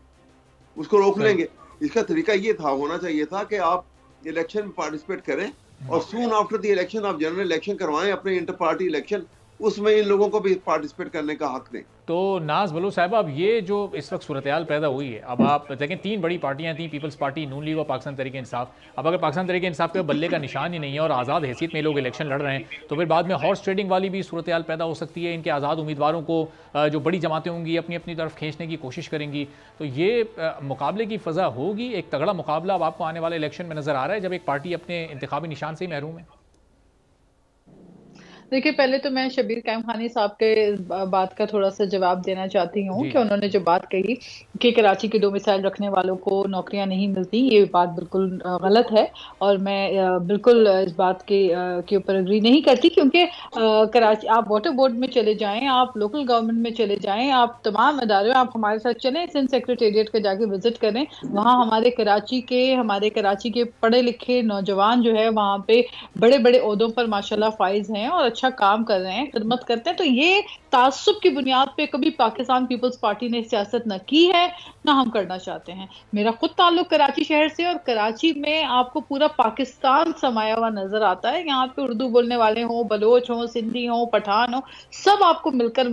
उसको रोक लेंगे? इसका तरीका ये था, होना चाहिए था कि आप इलेक्शन में पार्टिसिपेट करें और सून आफ्टर द इलेक्शन आप जनरल इलेक्शन करवाएं, अपने इंटर पार्टी इलेक्शन, उसमें इन लोगों को भी पार्टिसिपेट करने का हक दें। तो नाज बलूच साहब, अब ये जो इस वक्त सूरत हाल पैदा हुई है, अब आप देखें 3 बड़ी पार्टियां थी, पीपल्स पार्टी, नून लीग और पाकिस्तान तहरीक इंसाफ। अब अगर पाकिस्तान तहरीक इंसाफ के बल्ले का निशान ही नहीं है और आज़ाद हैसियत में लोग इलेक्शन लड़ रहे हैं तो फिर बाद में हॉर्स ट्रेडिंग वाली भी सूरत हाल पैदा हो सकती है। इनके आज़ाद उम्मीदवारों को जो बड़ी जमातें होंगी अपनी अपनी तरफ खींचने की कोशिश करेंगी, तो ये मुकाबले की फ़ज़ा होगी। एक तगड़ा मुकाबला अब आपको आने वाले इलेक्शन में नज़र आ रहा है जब एक पार्टी अपने इंतखाबी निशान से ही महरूम है। देखिए, पहले तो मैं शबीर कायम खानी साहब के बात का थोड़ा सा जवाब देना चाहती हूँ कि उन्होंने जो बात कही कि कराची के डोमिसाइल रखने वालों को नौकरियां नहीं मिलती, ये बात बिल्कुल गलत है और मैं बिल्कुल इस बात के ऊपर एग्री नहीं करती। क्योंकि कराची, आप वाटर बोर्ड में चले जाएं, आप लोकल गवर्नमेंट में चले जाएं, आप तमाम इदारों, आप हमारे साथ चलें, सिंध सेक्रेटेरिएट का जाके विजिट करें। वहाँ हमारे कराची के पढ़े लिखे नौजवान जो है वहाँ पे बड़े बड़े ओहदों पर माशाल्लाह फाइज हैं और अच्छा काम कर रहे हैं, खिदमत करते हैं। तो ये तासुब की बुनियाद पे कभी पाकिस्तान पीपल्स पार्टी ने सियासत न की है, ना हम करना चाहते हैं। मेरा खुद ताल्लुक कराची शहर से और कराची में आपको पूरा पाकिस्तान समाया हुआ नजर आता है। यहाँ पे उर्दू बोलने वाले हों, बलोच हों, सिंधी हों, पठान हों, सब आपको मिलकर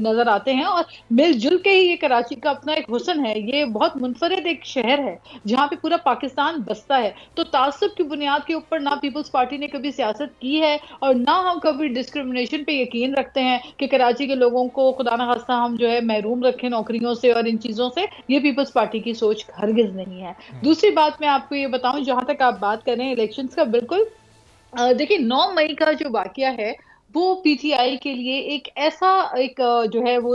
नजर आते हैं और मिलजुल के ही ये कराची का अपना एक हुस्न है। ये बहुत मुनफरिद एक शहर है जहाँ पे पूरा पाकिस्तान बसता है। तो तासुब की बुनियाद के ऊपर ना पीपल्स पार्टी ने कभी सियासत की है और ना हम कभी डिस्क्रिमिनेशन पे यकीन रखते हैं कि कराची के लोगों को खुदा न खास्ता हम जो है महरूम रखें नौकरियों से और इन चीजों से। ये पीपल्स पार्टी की सोच हरगिज नहीं है। दूसरी बात मैं आपको ये बताऊं, जहां तक आप बात करें इलेक्शंस का, बिल्कुल देखिए 9 मई का जो वाकया है वो पीटीआई के लिए एक ऐसा एक जो है वो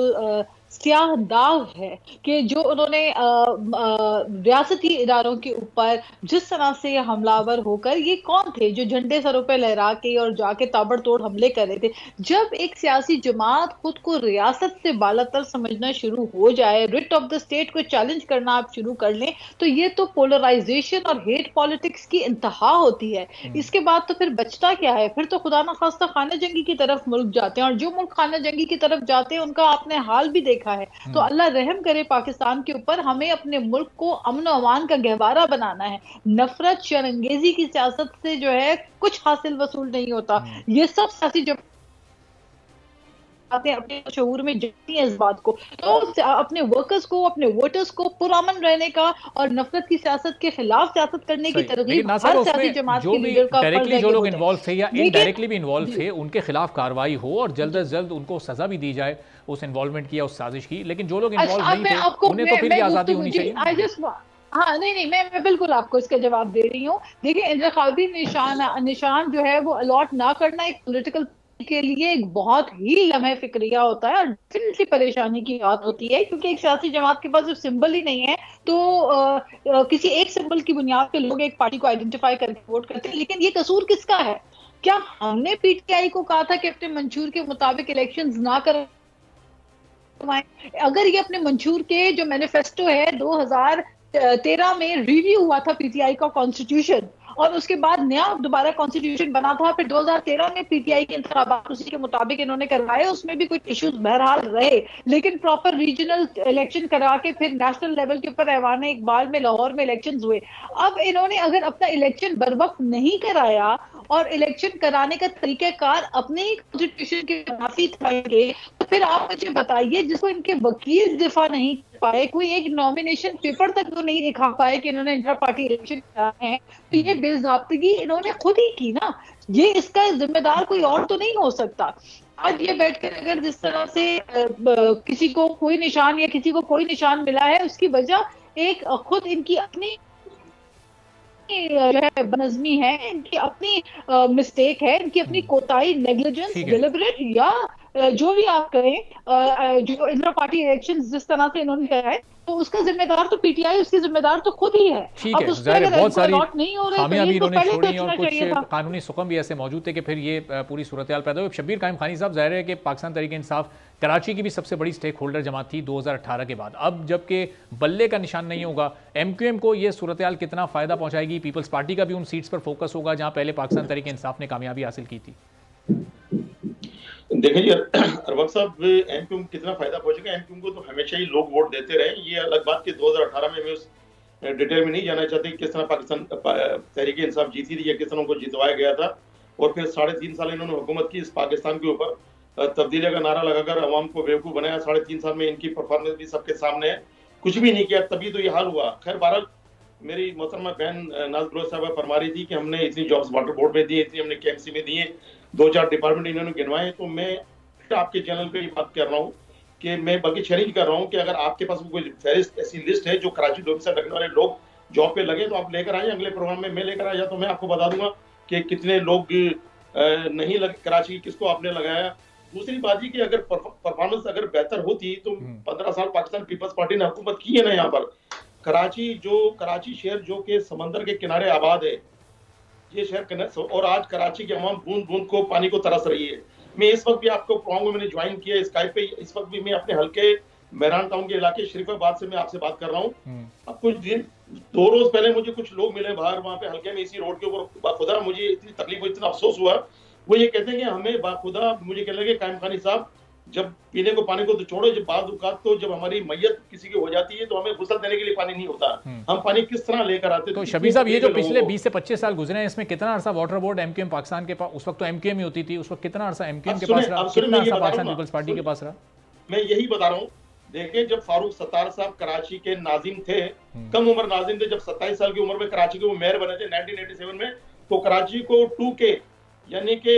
स्याह दाग है कि जो उन्होंने रियासती इदारों के ऊपर जिस तरह से हमलावर होकर, ये कौन थे जो झंडे सरों पे लहरा के और जाके ताबड़तोड़ हमले कर रहे थे। जब एक सियासी जमात खुद को रियासत से बालातर समझना शुरू हो जाए, रिट ऑफ द स्टेट को चैलेंज करना आप शुरू कर लें, तो ये तो पोलराइजेशन और हेट पॉलिटिक्स की इंतहा होती है। इसके बाद तो फिर बचता क्या है? फिर तो खुदा ना खास्ता खाना जंगी की तरफ मुल्क जाते हैं और जो मुल्क खाना जंगी की तरफ जाते हैं उनका आपने हाल भी देखा है। तो अल्लाह रहम करे पाकिस्तान के ऊपर। हमें अपने मुल्क को अमन और अमान का गहवारा बनाना है। नफरत, शरंगेजी की सियासत से जो है कुछ हासिल वसूल नहीं होता। ये सब सियासी बातें अपने शऊर में जाती हैं इस बात को, तो अपने वर्कर्स को, अपने वोटर्स को पुरअमन रहने का और नफरत की सियासत के खिलाफ सियासत करने की तरगीब हर सियासी जमात के लीडर का फर्ज है। जो लोग इन्वॉल्व थे या इनडायरेक्टली भी इन्वॉल्व थे, उनके खिलाफ कार्रवाई हो और जल्द से जल्द उनको सजा भी दी जाए उस इन्वॉल्वमेंट की या उस साजिश की। लेकिन जो लोग इन्वॉल्व नहीं थे उन्हें तो फिर भी आजादी होनी चाहिए। हाँ नहीं, मैं बिल्कुल आपको इसका जवाब दे रही हूँ। देखिए, इंतखाबी निशान जो है वो अलॉट ना करना एक पॉलिटिकल के लिए एक बहुत ही लम्हे फिक्रिया होता है और डेफिनेटली परेशानी की बात होती है, क्योंकि एक सियासी जमात के पास जब सिंबल ही नहीं है तो किसी एक सिंबल की बुनियाद पे लोग एक पार्टी को आइडेंटिफाई करके वोट करते हैं। लेकिन ये कसूर किसका है? क्या हमने पीटीआई को कहा था कि अपने मंशूर के मुताबिक इलेक्शंस ना कर? अगर ये अपने मंशूर के जो मैनिफेस्टो है 2013 में रिव्यू हुआ था पीटीआई का कॉन्स्टिट्यूशन, और उसके बाद नया दोबारा कॉन्स्टिट्यूशन बना था, फिर 2013 में पीटीआई के इंतखाबात उसी के मुताबिक इन्होंने करवाए, उसमें भी कुछ इश्यूज बहरहाल रहे, लेकिन प्रॉपर रीजनल इलेक्शन करा के फिर नेशनल लेवल के ऊपर ऐवान इकबाल में लाहौर में इलेक्शंस हुए। अब इन्होंने अगर अपना इलेक्शन बर वक्त नहीं कराया और इलेक्शन कराने का तरीकाकार अपने ही कॉन्स्टिट्यूशन के मुताबिक करेंगे, तो फिर आप मुझे बताइए, जिसको इनके वकील दिफा नहीं पाए, कोई एक नॉमिनेशन पेपर तक तो नहीं दिखा पाए कि इन्होंने इंटर पार्टी इलेक्शन कराए हैं, तो ये बेज़ाब्तगी इन्होंने खुद ही की ना। ये इसका जिम्मेदार कोई और तो नहीं हो सकता। आज ये बैठकर अगर जिस तरह से किसी को कोई निशान या किसी को कोई निशान मिला है, उसकी वजह एक खुद इनकी अपनी जो है बनज़मी है, इनकी अपनी मिस्टेक है, इनकी अपनी कोताही, नेग्लिजेंस, डिलिबरेट या जो भी आप करें, जो इंटर पार्टी इलेक्शन जिस तरह से इन्होंने कराए, तो उसका जिम्मेदार तो पीटीआई, उसकी जिम्मेदार तो खुद ही है। ठीक है, बहुत सारी खामियां भी इन्होंने छोड़ी और कुछ कानूनी सुकम भी ऐसे मौजूद थे कि फिर ये पूरी सूरत हाल पैदा हुई। शब्बीर कायम खानी साहब, जाहिर है कि पाकिस्तान तहरीक इंसाफ कराची की भी सबसे बड़ी स्टेक होल्डर जमात थी 2018 के बाद। अब जबकि बल्ले का निशान नहीं होगा, एमक्यूएम को ये सूरत हाल कितना फायदा पहुंचाएगी? पीपल्स पार्टी का भी उन सीट्स पर फोकस होगा जहां पहले पाकिस्तान तहरीक इंसाफ ने कामयाबी हासिल की थी। देखिए अरवक साहब, एमक्यूएम कितना फायदा पहुंचेगा? एमक्यूएम को तो हमेशा ही लोग वोट देते रहे, ये अलग बात कि 2018 में मैं उस डिटेल में नहीं जाना चाहती किस तरह पाकिस्तान तहरीक इंसाफ जीती थी या किस तरह उनको जितवाया गया था, और फिर 3.5 साल इन्होंने हुकूमत की इस पाकिस्तान के ऊपर, तब्दीली का नारा लगाकर अवाम को बेवकूफ़ बनाया। 3.5 साल में इनकी परफॉर्मेंस भी सबके सामने है, कुछ भी नहीं किया, तभी तो ये हाल हुआ। खैर बहरहाल, मेरी मोहतरमा बहन नाज बलोच साहब फरमा रही थी कि हमने इतनी जॉब्स वाटर बोर्ड में दी, इतनी हमने केएमसी में दिए, 2-4 डिपार्टमेंट इन्होंने गिनवाए। तो मैं आपके चैनल पे ये बात कर रहा हूँ कि मैं बल्कि चैलेंज कर रहा हूँ कि अगर आपके पास कोई फहरिस्त ऐसी लिस्ट है जो कराची लोग से लगने वाले लोग जॉब पे लगे, तो आप लेकर आए। अगले प्रोग्राम में मैं लेकर आया तो मैं आपको बता दूंगा कि कितने लोग नहीं लगे कराची, किसको आपने लगाया। दूसरी बात ये कि अगर परफॉर्मेंस अगर बेहतर होती तो 15 साल पाकिस्तान पीपल्स पार्टी ने हुकूमत की है ना यहाँ पर। कराची शहर जो कि समंदर के किनारे आबाद है, ये शहर, और आज कराची की अवाम बूंद बूंद को पानी को तरस रही है। मैं इस वक्त भी आपको प्रोग्राम में मैंने ज्वाइन किया स्काइप पे, इस वक्त भी मैं अपने हल्के मेहरान टाउन के इलाके शरीफाबाद से मैं आपसे बात कर रहा हूँ। अब कुछ दिन 2 रोज पहले मुझे कुछ लोग मिले बाहर वहाँ पे हल्के में, इसी रोड के ऊपर। बाखुदा मुझे इतनी तकलीफ हुई, इतना अफसोस हुआ। वो ये कहते हैं कि हमें बाखुदा, मुझे कहने लगे कायम खानी साहब, जब पीने को पानी को तो छोड़ो, जब बाद औकात तो जब हमारी मैयत किसी की हो जाती है तो हमें गुस्ल देने के लिए पानी नहीं होता, हम पानी किस तरह लेकर आते। तो शबीर साहब, ये जो पिछले 20 से 25 साल गुजरे हैं, इसमें कितना अरसा वाटर बोर्ड एमक्यूएम पाकिस्तान के पास, उस वक्त तो एमक्यूएम ही होती थी, उस वक्त कितना अरसा एमक्यूएम के पास रहा, कितना अरसा पाकिस्तान पीपल्स पार्टी के पास रहा? मैं यही बता रहा हूँ। देखिए, जब फारूक सत्तार साहब कराची के नाजिम थे, कम उम्र नाजिम थे, जब 27 साल की उम्र में कराची के वो मेयर बने थे 1987 में, तो कराची को 2K यानी कि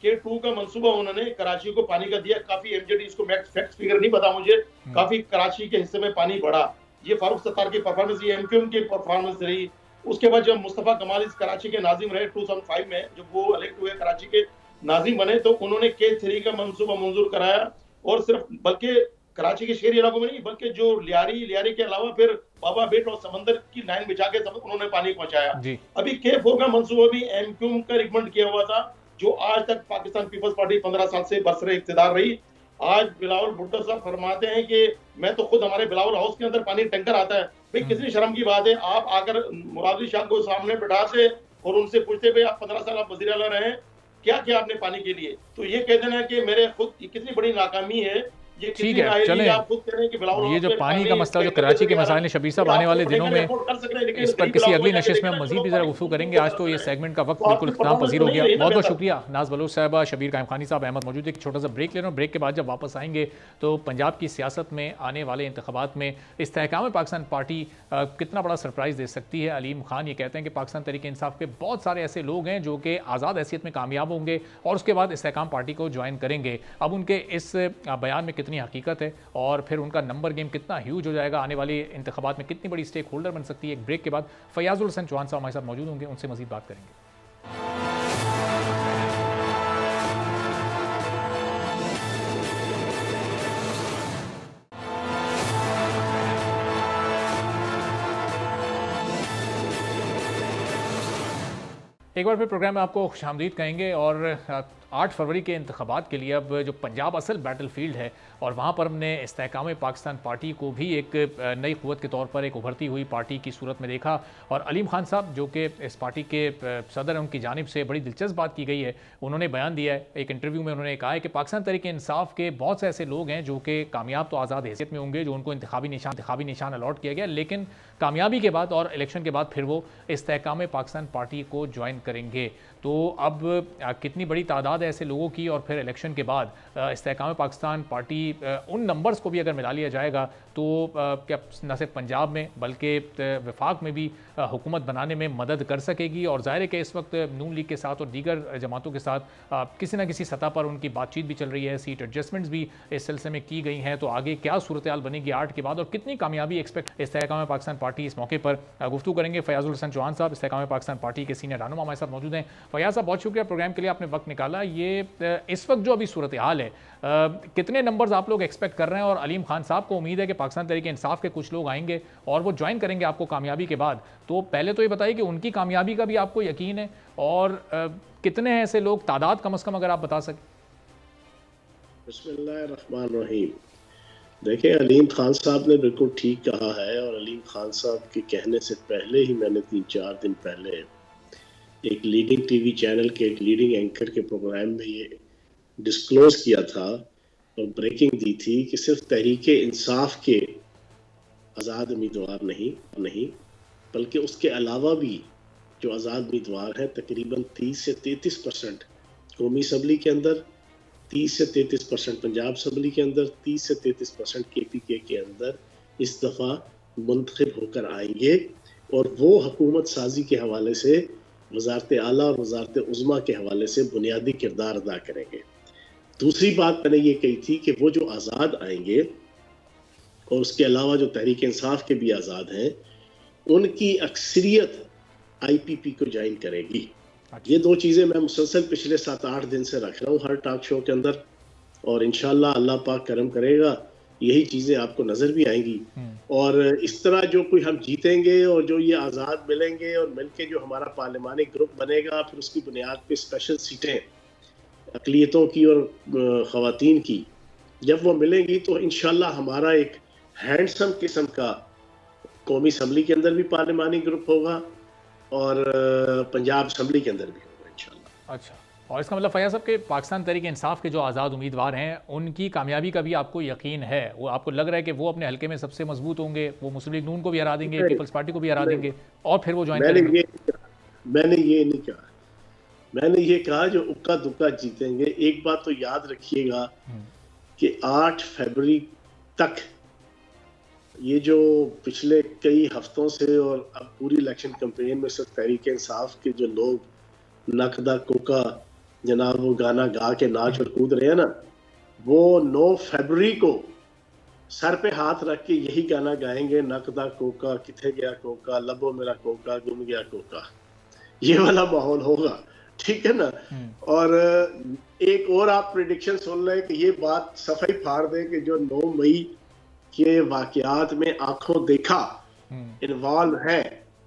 K2 का मंसूबा उन्होंने कराची को पानी का दिया। काफी एमजेडी, इसको फैक्ट फिगर नहीं पता मुझे, काफी कराची के हिस्से में पानी बढ़ा। ये फारूक सत्तार की परफॉर्मेंस, ये एमक्यूएम की परफॉर्मेंस रही। उसके बाद जब मुस्तफा कमाल इस कराची के नाजिम रहे 2005 में, जब वो इलेक्ट हुए कराची के नाजिम बने, तो उन्होंने K3 का मंसूबा मंजूर कराया। और सिर्फ बल्कि कराची के शहरी इलाकों में नहीं, बल्कि जो लियारी के अलावा फिर बाबा बेट और समंदर की लाइन बिछा के उन्होंने पानी पहुंचाया। अभी K4 का मंसूबा भी एमक्यूएम का रिकमेंड किया हुआ था, जो आज तक पाकिस्तान पीपल्स पार्टी 15 साल से बरसरे इख्तिदार रही। आज बिलावल भुट्टो साहब फरमाते हैं कि मैं तो खुद, हमारे बिलावल हाउस के अंदर पानी टैंकर आता है। भाई कितनी शर्म की बात है, आप आकर मुराद शाह को सामने बैठाते और उनसे पूछते भाई आप 15 साल आप वज़ीर आला रहे, क्या किया आपने पानी के लिए? तो ये कह देना कि मेरे खुद कितनी बड़ी नाकामी है ये ठीक कितनी है, नाअहली चलें। आप खुद कह रहे हैं कि बिलावल ये जो हक पानी में का मसला जो कराची के मसाइल ने, शबीर साहब, आने वाले दिनों में इस पर किसी अगली नशिस्त में हम मजीद भी जरा गुफ्तगू करेंगे। आज तो ये सेगमेंट का वक्त बिल्कुल इख्तिताम पजीर हो गया। बहुत बहुत शुक्रिया नाज बलोच साहबा, शबीर कायम खानी साहब, अहमद मौजूद है। एक छोटा सा ब्रेक ले रहा हूँ। ब्रेक के बाद जब वापस आएंगे तो पंजाब की सियासत में आने वाले इंतखाबात में इस्तेहकाम पाकिस्तान पार्टी कितना बड़ा सरप्राइज दे सकती है। अलीम खान ये कहते हैं कि पाकिस्तान तहरीक इंसाफ के बहुत सारे ऐसे लोग हैं जो कि आज़ाद हैसियत में कामयाब होंगे और उसके बाद इस्तेहकाम पार्टी को ज्वाइन करेंगे। अब उनके इस बयान में कितनी हकीकत है और फिर उनका नंबर गेम कितना ह्यूज हो जाएगा, आने वाले इंतखाबात में कितनी बड़ी स्टेक होल्डर बन सकती है। एक ब्रेक के बाद फयाजुल हसन चौहान साहब हमारे साथ मौजूद होंगे, उनसे मजीद बात करेंगे। एक बार फिर प्रोग्राम में आपको खुशामदीद कहेंगे। और 8 फरवरी के इंतखाबात के लिए अब जो पंजाब असल बैटल फील्ड है और वहाँ पर हमने इस्तेहकाम पाकिस्तान पार्टी को भी एक नई क़ुव्वत के तौर पर एक उभरती हुई पार्टी की सूरत में देखा। और अलीम खान साहब जो कि इस पार्टी के सदर हैं, उनकी जानिब से बड़ी दिलचस्प बात की गई है। उन्होंने बयान दिया है, एक इंटरव्यू में उन्होंने कहा है कि पाकिस्तान तहरीक इंसाफ के बहुत से ऐसे लोग हैं जो कि कामयाब तो आज़ाद हैसियत में होंगे, जो उनको इंतखाबी निशान अलॉट किया गया, लेकिन कामयाबी के बाद और इलेक्शन के बाद फिर वो इस्तेहकाम पाकिस्तान पार्टी को ज्वाइन करेंगे। तो अब कितनी बड़ी तादाद है ऐसे लोगों की और फिर इलेक्शन के बाद इस्तेहकाम पाकिस्तान पार्टी उन नंबर्स को भी अगर मिला लिया जाएगा तो क्या न सिर्फ पंजाब में बल्कि वफाक में भी हुकूमत बनाने में मदद कर सकेगी। और ज़ाहिर है कि इस वक्त नून लीग के साथ और दीगर जमातों के साथ किसी न किसी सतह पर उनकी बातचीत भी चल रही है, सीट एडजस्टमेंट्स भी इस सिलसिले में की गई हैं। तो आगे क्या सूरत हाल बनेगी 8 के बाद और कितनी कामयाबी एक्सपेक्ट इस्तेहकाम पाकिस्तान पार्टी, इस मौके पर गुफ्तगू करेंगे। फयाजुल हसन चौहान साहब इस्तेहकाम पाकिस्तान पार्टी के सीनियर रहनुमा हमारे साथ मौजूद हैं। फयाज साहब बहुत शुक्रिया प्रोग्राम के लिए, आपने वक्त निकाला। ये इस वक्त जो अभी सूरत हाल है, कितने नंबर्स आप लोग एक्सपेक्ट कर रहे हैं और अलीम खान साहब को उम्मीद है कि पाकिस्तान तहरीक इंसाफ के कुछ लोग आएंगे और वो ज्वाइन करेंगे आपको कामयाबी के बाद। तो पहले तो ये बताइए कि उनकी कामयाबी का भी आपको यकीन है और कितने हैं ऐसे लोग, तादाद कम से कम अगर आप बता सकें। बिस्मिल्लाहिर्रहमानिर्रहीम। देखिए, अलीम खान साहब ने बिल्कुल ठीक कहा है और अलीम खान साहब के कहने से पहले ही मैंने 3-4 दिन पहले एक लीडिंग टीवी चैनल के एक लीडिंग एंकर के प्रोग्राम में ये डिस्क्लोज किया था और ब्रेकिंग दी थी कि सिर्फ तहरीक इंसाफ के आज़ाद उम्मीदवार नहीं बल्कि उसके अलावा भी जो आज़ाद उम्मीदवार हैं तकरीबन 30 से 33% कौमी असम्बली के अंदर, 30 से 33% पंजाब असम्बली के अंदर, 30 से 33% KPK के अंदर इस दफ़ा मुंतखब होकर आएंगे और वो हुकूमत साजी के हवाले से वज़ारत आला और वज़ारत उज़्मा के हवाले से बुनियादी किरदार अदा करेंगे। दूसरी बात मैंने ये कही थी कि वो जो आज़ाद आएंगे और उसके अलावा जो तहरीक इंसाफ के भी आज़ाद हैं, उनकी अक्सरियत IPP को ज्वाइन करेगी। ये 2 चीज़ें मैं मुसलसल पिछले 7-8 दिन से रख रहा हूँ हर टॉक शो के अंदर और इंशाल्लाह अल्लाह पाक करम करेगा यही चीज़ें आपको नज़र भी आएंगी। और इस तरह जो कोई हम जीतेंगे और जो ये आज़ाद मिलेंगे और मिलके जो हमारा पार्लिमानी ग्रुप बनेगा, फिर उसकी बुनियाद पे स्पेशल सीटें अक़लियतों की और ख़वातीन की जब वो मिलेंगी तो इंशाल्लाह हमारा एक हैंडसम किस्म का कौमी असम्बली के अंदर भी पार्लिमानी ग्रुप होगा और पंजाब असम्बली के अंदर भी होगा इंशाल्लाह। अच्छा, और इसका मतलब फयाज साहब के पाकिस्तान तहरीक इंसाफ के जो आज़ाद उम्मीदवार हैं उनकी कामयाबी का भी आपको यकीन है? वो आपको लग रहा है कि वो अपने हल्के में सबसे मजबूत होंगे, वो मुस्लिम लीग नून को भी हरा देंगे, पीपल्स पार्टी को भी हरा देंगे और फिर वो ज्वाइन करेंगे? मैंने ये नहीं कहा, मैंने ये कहा जो उक्का दुक्का जीतेंगे। एक बात तो याद रखिएगा कि 8 फरवरी तक ये जो पिछले कई हफ्तों से और अब पूरी इलेक्शन कैंपेन में सिर्फ तहरीक इंसाफ के जो लोग नकदा कोका जनाब वो गाना गा के नाच और कूद रहे हैं ना, वो 9 फरवरी को सर पे हाथ रख के यही गाना गाएंगे, नकदा कोका किथे गया कोका, लबो मेरा कोका गुम गया कोका, ये वाला माहौल होगा। ठीक है ना। और एक और आप प्रेडिक्शन सुन लें कि ये बात सफाई फाड़ दें कि जो 9 मई के वाकयात में आंखों देखा इन्वॉल्व है,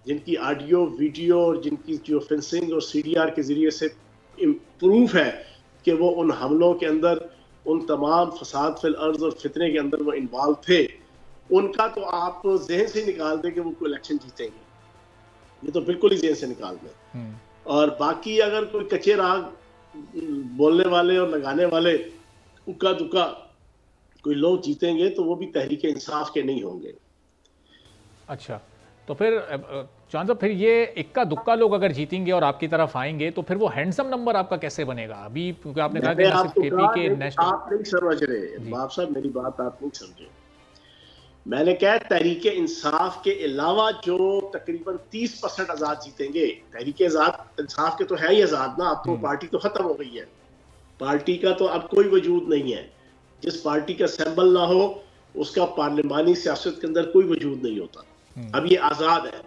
जिनकी ऑडियो वीडियो और जिनकी जो फेंसिंग और CDR के जरिए से प्रूफ है कि वो उन हमलों के अंदर, उन तमाम फसाद फिल अर्ज और फितने के अंदर वो इन्वॉल्व थे, उनका तो आप जहन से निकाल दें कि वो कोई इलेक्शन जीतेंगे, ये तो बिल्कुल ही जहन से निकाल दें। और बाकी अगर कोई कच्चे राग बोलने वाले और लगाने वाले उक्का दुक्का कोई लोग जीतेंगे तो वो भी तहरीक इंसाफ के नहीं होंगे। अच्छा, तो फिर चांद साहब, फिर ये इक्का दुक्का लोग अगर जीतेंगे और आपकी तरफ आएंगे तो फिर वो हैंडसम नंबर आपका कैसे बनेगा? अभी क्योंकि आपने कहा कि केपी के नेशनल, आप नहीं समझ रहे बाप साहब, मेरी बात आप नहीं समझे। मैंने कहा तहरीक इंसाफ के अलावा जो तकरीबन 30% आजाद जीतेंगे, तहरीक इंसाफ के तो है ही आजाद ना, अब तो पार्टी तो खत्म हो गई है, पार्टी का तो अब कोई वजूद नहीं है। जिस पार्टी का सिंबल ना हो उसका पार्लिमानी सियासत के अंदर कोई वजूद नहीं होता। अब ये आजाद है।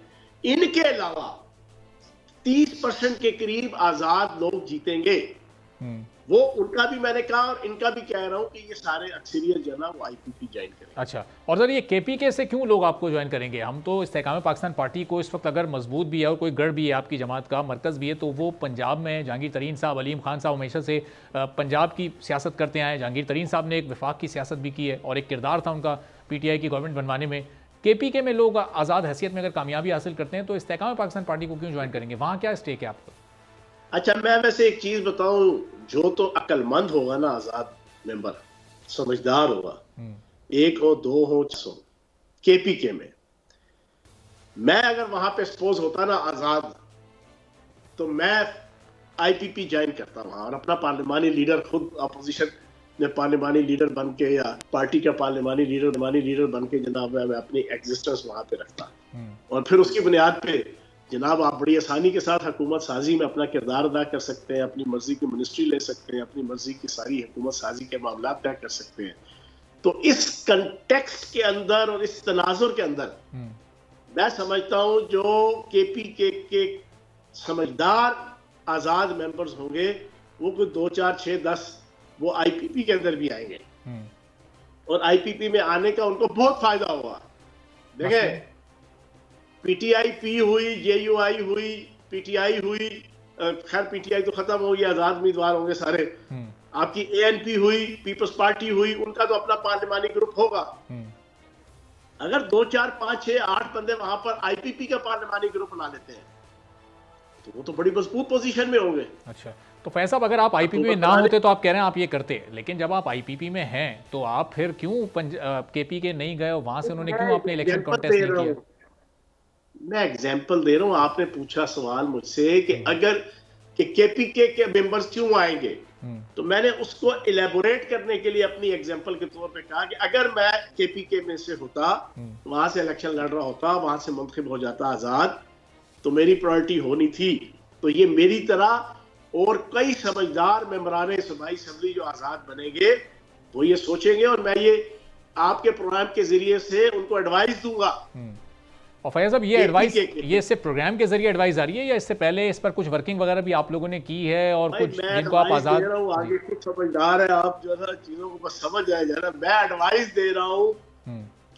इनके अलावा 30% के करीब आजाद लोग जीतेंगे, वो उनका भी मैंने कहा और इनका भी कह रहा हूं कि ये सारे अक्सरियत जो है ना वो आईपीपी ज्वाइन करेंगे। अच्छा, और सर ये केपीके से क्यों लोग आपको ज्वाइन करेंगे? हम तो इस्तेकाम पाकिस्तान पार्टी को इस वक्त अगर मजबूत भी है और कोई गढ़ भी है आपकी जमात का, मरकज़ भी है, तो वो पंजाब में जहांगीर तरीन साहब, अलीम खान साहब हमेशा से पंजाब की सियासत करते आए। जहांगीर तरीन साहब ने एक वफाक की सियासत भी की है और एक किरदार था उनका PTI की गवर्नमेंट बनवाने में। केपीके में लोग आज़ाद हैसियत में अगर कामयाबी हासिल करते हैं तो इस्तेकाम पाकिस्तान पार्टी को क्यों ज्वाइन करेंगे? वहाँ क्या स्टेक है आपको? अच्छा, मैं वैसे एक चीज बताऊं, जो तो अक्लमंद होगा ना आजाद मेंबर, समझदार होगा, 1 हो 2 हो 6 हो, केपीके में मैं अगर वहां पे सपोज होता ना आजाद, तो मैं आईपीपी ज्वाइन करता वहां और अपना पार्लिमानी लीडर खुद अपोजिशन में पार्लिमानी लीडर बन के या पार्टी का पार्लिमानी लीडर बन के जनाब मैं अपनी एग्जिस्टेंस वहां पे रखता और फिर उसकी बुनियाद पे जनाब आप बड़ी आसानी के साथ हुकूमत साजी में अपना किरदार अदा कर सकते हैं, अपनी मर्जी की मिनिस्ट्री ले सकते हैं, अपनी मर्जी की सारी हुकूमत साजी के मामला तय कर सकते हैं। तो इस कंटेक्स्ट के अंदर और इस तनाजुर के अंदर मैं समझता हूं जो केपीके के समझदार आजाद मेंबर्स होंगे वो कोई 2, 4, 6, 10 वो आईपीपी के अंदर भी आएंगे और आईपीपी में आने का उनको बहुत फायदा होगा। देखें, पीटीआई पी हुई, जेयूआई हुई, पीटीआई हुई, खैर पीटीआई तो खत्म हो गया, आजाद उम्मीदवार होंगे सारे, आपकी एएनपी हुई, पीपल्स पार्टी हुई, उनका तो अपना पार्लिमानी ग्रुप होगा। अगर 2, 4, 5, 6, 8 बंदे वहां पर आईपीपी का पार्लिमानी ग्रुप बना लेते हैं तो वो तो बड़ी मजबूत पोजीशन में होंगे। अच्छा, तो फैज साहब, अगर आप आईपीपी में ना होते तो आप कह रहे हैं आप ये करते, लेकिन जब आप आईपीपी में हैं तो आप फिर क्यों केपीके नहीं गए और वहां से उन्होंने क्यों अपने इलेक्शन कॉन्टेस्ट नहीं किया? मैं एग्जांपल दे रहा हूं। आपने पूछा सवाल मुझसे कि अगर कि केपीके के मेंबर्स क्यों आएंगे, तो मैंने उसको इलेबोरेट करने के लिए अपनी एग्जांपल के तौर पे कहा कि अगर मैं केपीके में से होता, वहां से इलेक्शन लड़ रहा होता, वहां से मुंतखब हो जाता आजाद, तो मेरी प्रायोरिटी होनी थी। तो ये मेरी तरह और कई समझदार मेंबरान सूबाई असेंबली जो आजाद बनेंगे वो ये सोचेंगे और मैं ये आपके प्रोग्राम के जरिए से उनको एडवाइस दूंगा। और फैज साहब, ये एडवाइस ये सिर्फ प्रोग्राम के जरिए एडवाइस आ रही है या इससे पहले इस पर कुछ वर्किंग वगैरह भी आप लोगों ने की है और कुछ जिनको आप आजाद? आगे कुछ समझदार है आप, जो है चीजों को बस समझ आए जरा। मैं एडवाइस दे रहा हूँ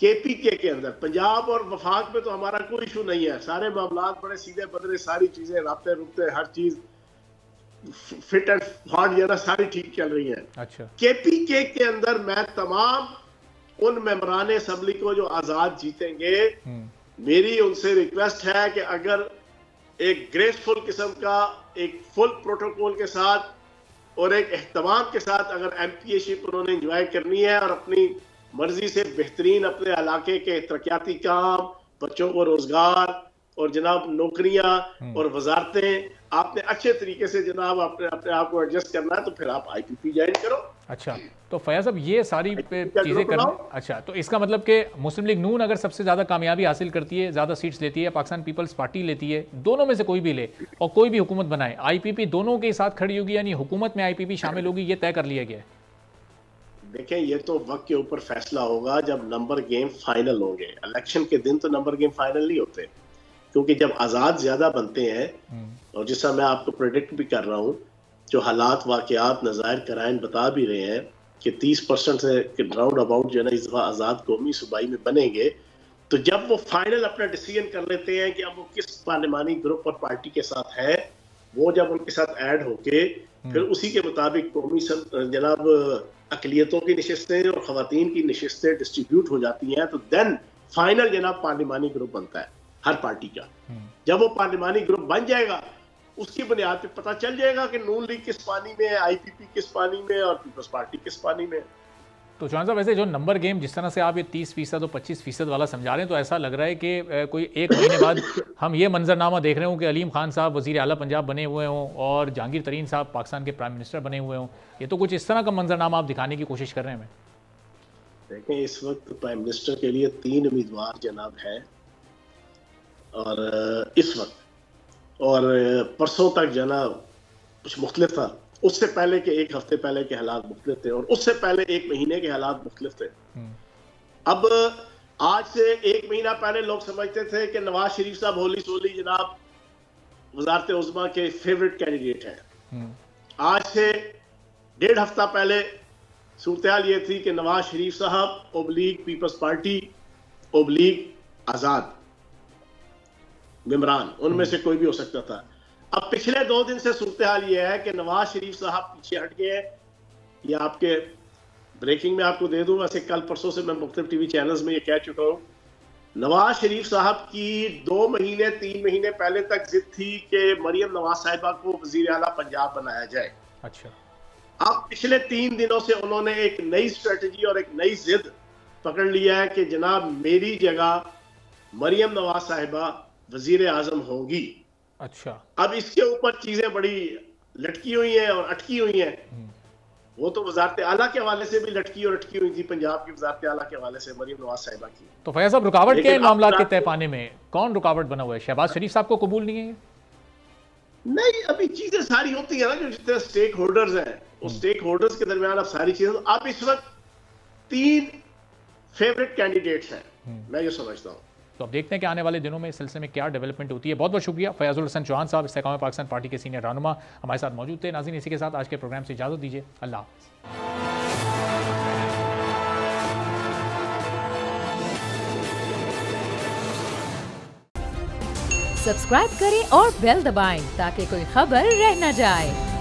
केपीके के अंदर, पंजाब और वफाक में तो हमारा कोई इशू नहीं है, सारे मामला बड़े सीधे बदले, सारी चीजें रास्ते रुकते हर चीज फिट एंड फाट जो है सारी ठीक चल रही है। अच्छा, केपीके के अंदर मैं तमाम उन मेंबरान असेंबली को जो आजाद जीतेंगे, मेरी उनसे रिक्वेस्ट है कि अगर एक ग्रेसफुल किस्म का एक फुल प्रोटोकॉल के साथ और एक एहतमाम के साथ अगर एमपीएशिप उन्होंने एंजॉय करनी है और अपनी मर्जी से बेहतरीन अपने इलाके के तरक्याती काम, बच्चों को रोजगार और जनाब नौकरियां और वजारतें आपने अच्छे तरीके से जनाब अपने आप को एडजस्ट करना है तो फिर आप आईपीपी ज्वाइन करो। अच्छा, तो फैज साहब ये सारी चीज़ें करना, अच्छा, तो इसका मतलब कि मुस्लिम लीग नून अगर सबसे ज़्यादा कामयाबी हासिल करती है, ज़्यादा सीट्स लेती है, पाकिस्तान पीपल्स पार्टी लेती है, दोनों में से कोई भी ले और कोई भी हुकूमत बनाए, आईपीपी दोनों के साथ खड़ी होगी, यानी हुकूमत में आईपीपी शामिल होगी, ये तय कर लिया गया है? देखें, ये तो वक्त के ऊपर फैसला होगा जब नंबर गेम फाइनल होंगे। इलेक्शन के दिन तो नंबर गेम फाइनल नहीं होते, क्योंकि जब आज़ाद ज़्यादा बनते हैं और जिस मैं आपको प्रेडिक्ट भी कर रहा हूँ, जो हालात वाक़यात नज़ायर कराइन बता भी रहे हैं कि 30% से राउंड अबाउट जो है ना इस दफ़ा आज़ाद कौमी सूबाई में बनेंगे, तो जब वो फाइनल अपना डिसीजन कर लेते हैं कि अब वो किस पार्लिमानी ग्रुप और पार्टी के साथ है, वो जब उनके साथ ऐड होके फिर उसी के मुताबिक कौमी जनाब अकलियतों की नशिस्तें और ख़वातीन की नशिस्तें डिस्ट्रीब्यूट हो जाती हैं, तो देन फाइनल जनाब पार्लिमानी ग्रुप बनता है हर पार्टी का। जब वो पार्लिमानी ग्रुप बन जाएगा उसकी बुनियाद पे पता चल जाएगा कि नून लीग किस पानी में है, आईपीपी किस पानी में और पीपल्स पार्टी किस पानी में है। तो चौहान साहब, वैसे जो नंबर गेम जिस तरह से आप ये 30% और 25% वाला समझा रहे हैं, तो ऐसा लग रहा है कि कोई एक महीने बाद हम ये मंजरनामा देख रहे हों कि अलीम खान साहब वज़ीर आला पंजाब बने हुए हों और जहांगीर तरीन साहब पाकिस्तान के प्राइम मिनिस्टर बने हुए हों। ये तो कुछ इस तरह का मंजरनामा आप दिखाने की कोशिश कर रहे हैं हमें। देखें, इस वक्त प्राइम मिनिस्टर के लिए 3 उम्मीदवार जनाब हैं, और इस वक्त और परसों तक जनाब कुछ मुख्तलिफ था। उससे पहले के 1 हफ्ते पहले के हालात मुख्तलिफ थे, और उससे पहले 1 महीने के हालात मुख्तलिफ थे। अब आज से 1 महीना पहले लोग समझते थे कि नवाज शरीफ साहब होली सोली जनाब वजारत उज़्मा के फेवरेट कैंडिडेट हैं। आज से 1.5 हफ्ता पहले सूरत ये थी कि नवाज शरीफ साहब ओब्लीग पीपल्स पार्टी ओब्लीग आजाद बिमरान, उनमें से कोई भी हो सकता था। अब पिछले 2 दिन से सूरत ये है कि नवाज शरीफ साहब पीछे हट गए हैं। ये आपके ब्रेकिंग में आपको दे दूं, वैसे कल परसों से मैं मुख्तलिफ टीवी चैनल्स में ये कह चुका हूं। नवाज शरीफ साहब की 2 महीने 3 महीने पहले तक जिद थी कि मरियम नवाज साहिबा को वजीर आला पंजाब बनाया जाए। अच्छा, अब पिछले 3 दिनों से उन्होंने एक नई स्ट्रेटजी और एक नई जिद पकड़ लिया है कि जनाब मेरी जगह मरियम नवाज साहिबा वजीर आजम होगी। अच्छा, अब इसके ऊपर चीजें बड़ी लटकी हुई हैं और अटकी हुई हैं। वो तो वजारत आला के हवाले से भी लटकी और अटकी हुई थी, पंजाब की वजारत आला के हवाले से मरियम नवाज साहिबा की। तो फैयाज साहब, रुकावट के मामला के तय पाने में कौन रुकावट बना हुआ है? शहबाज शरीफ साहब को कबूल नहीं है? नहीं, अभी चीजें सारी होती है ना, जो जितने स्टेक होल्डर्स हैं उस स्टेक होल्डर्स के दरमियान अब सारी चीजें। अब इस वक्त 3 फेवरेट कैंडिडेट्स हैं, मैं ये समझता हूँ। तो अब देखते हैं कि आने वाले दिनों में इस सिलसिले में क्या डेवलपमेंट होती है। बहुत बहुत शुक्रिया फयाजुल हसन चौहान साहब, इस्तेकाम पाकिस्तान पार्टी के सीनियर रहनुमा, हमारे साथ मौजूद थे। नाज़रीन, इसी के साथ आज के प्रोग्राम से इजाज़त दीजिए। अल्लाह हाफ़िज़। सब्सक्राइब करें और बेल दबाएं ताकि कोई खबर रह न जाए।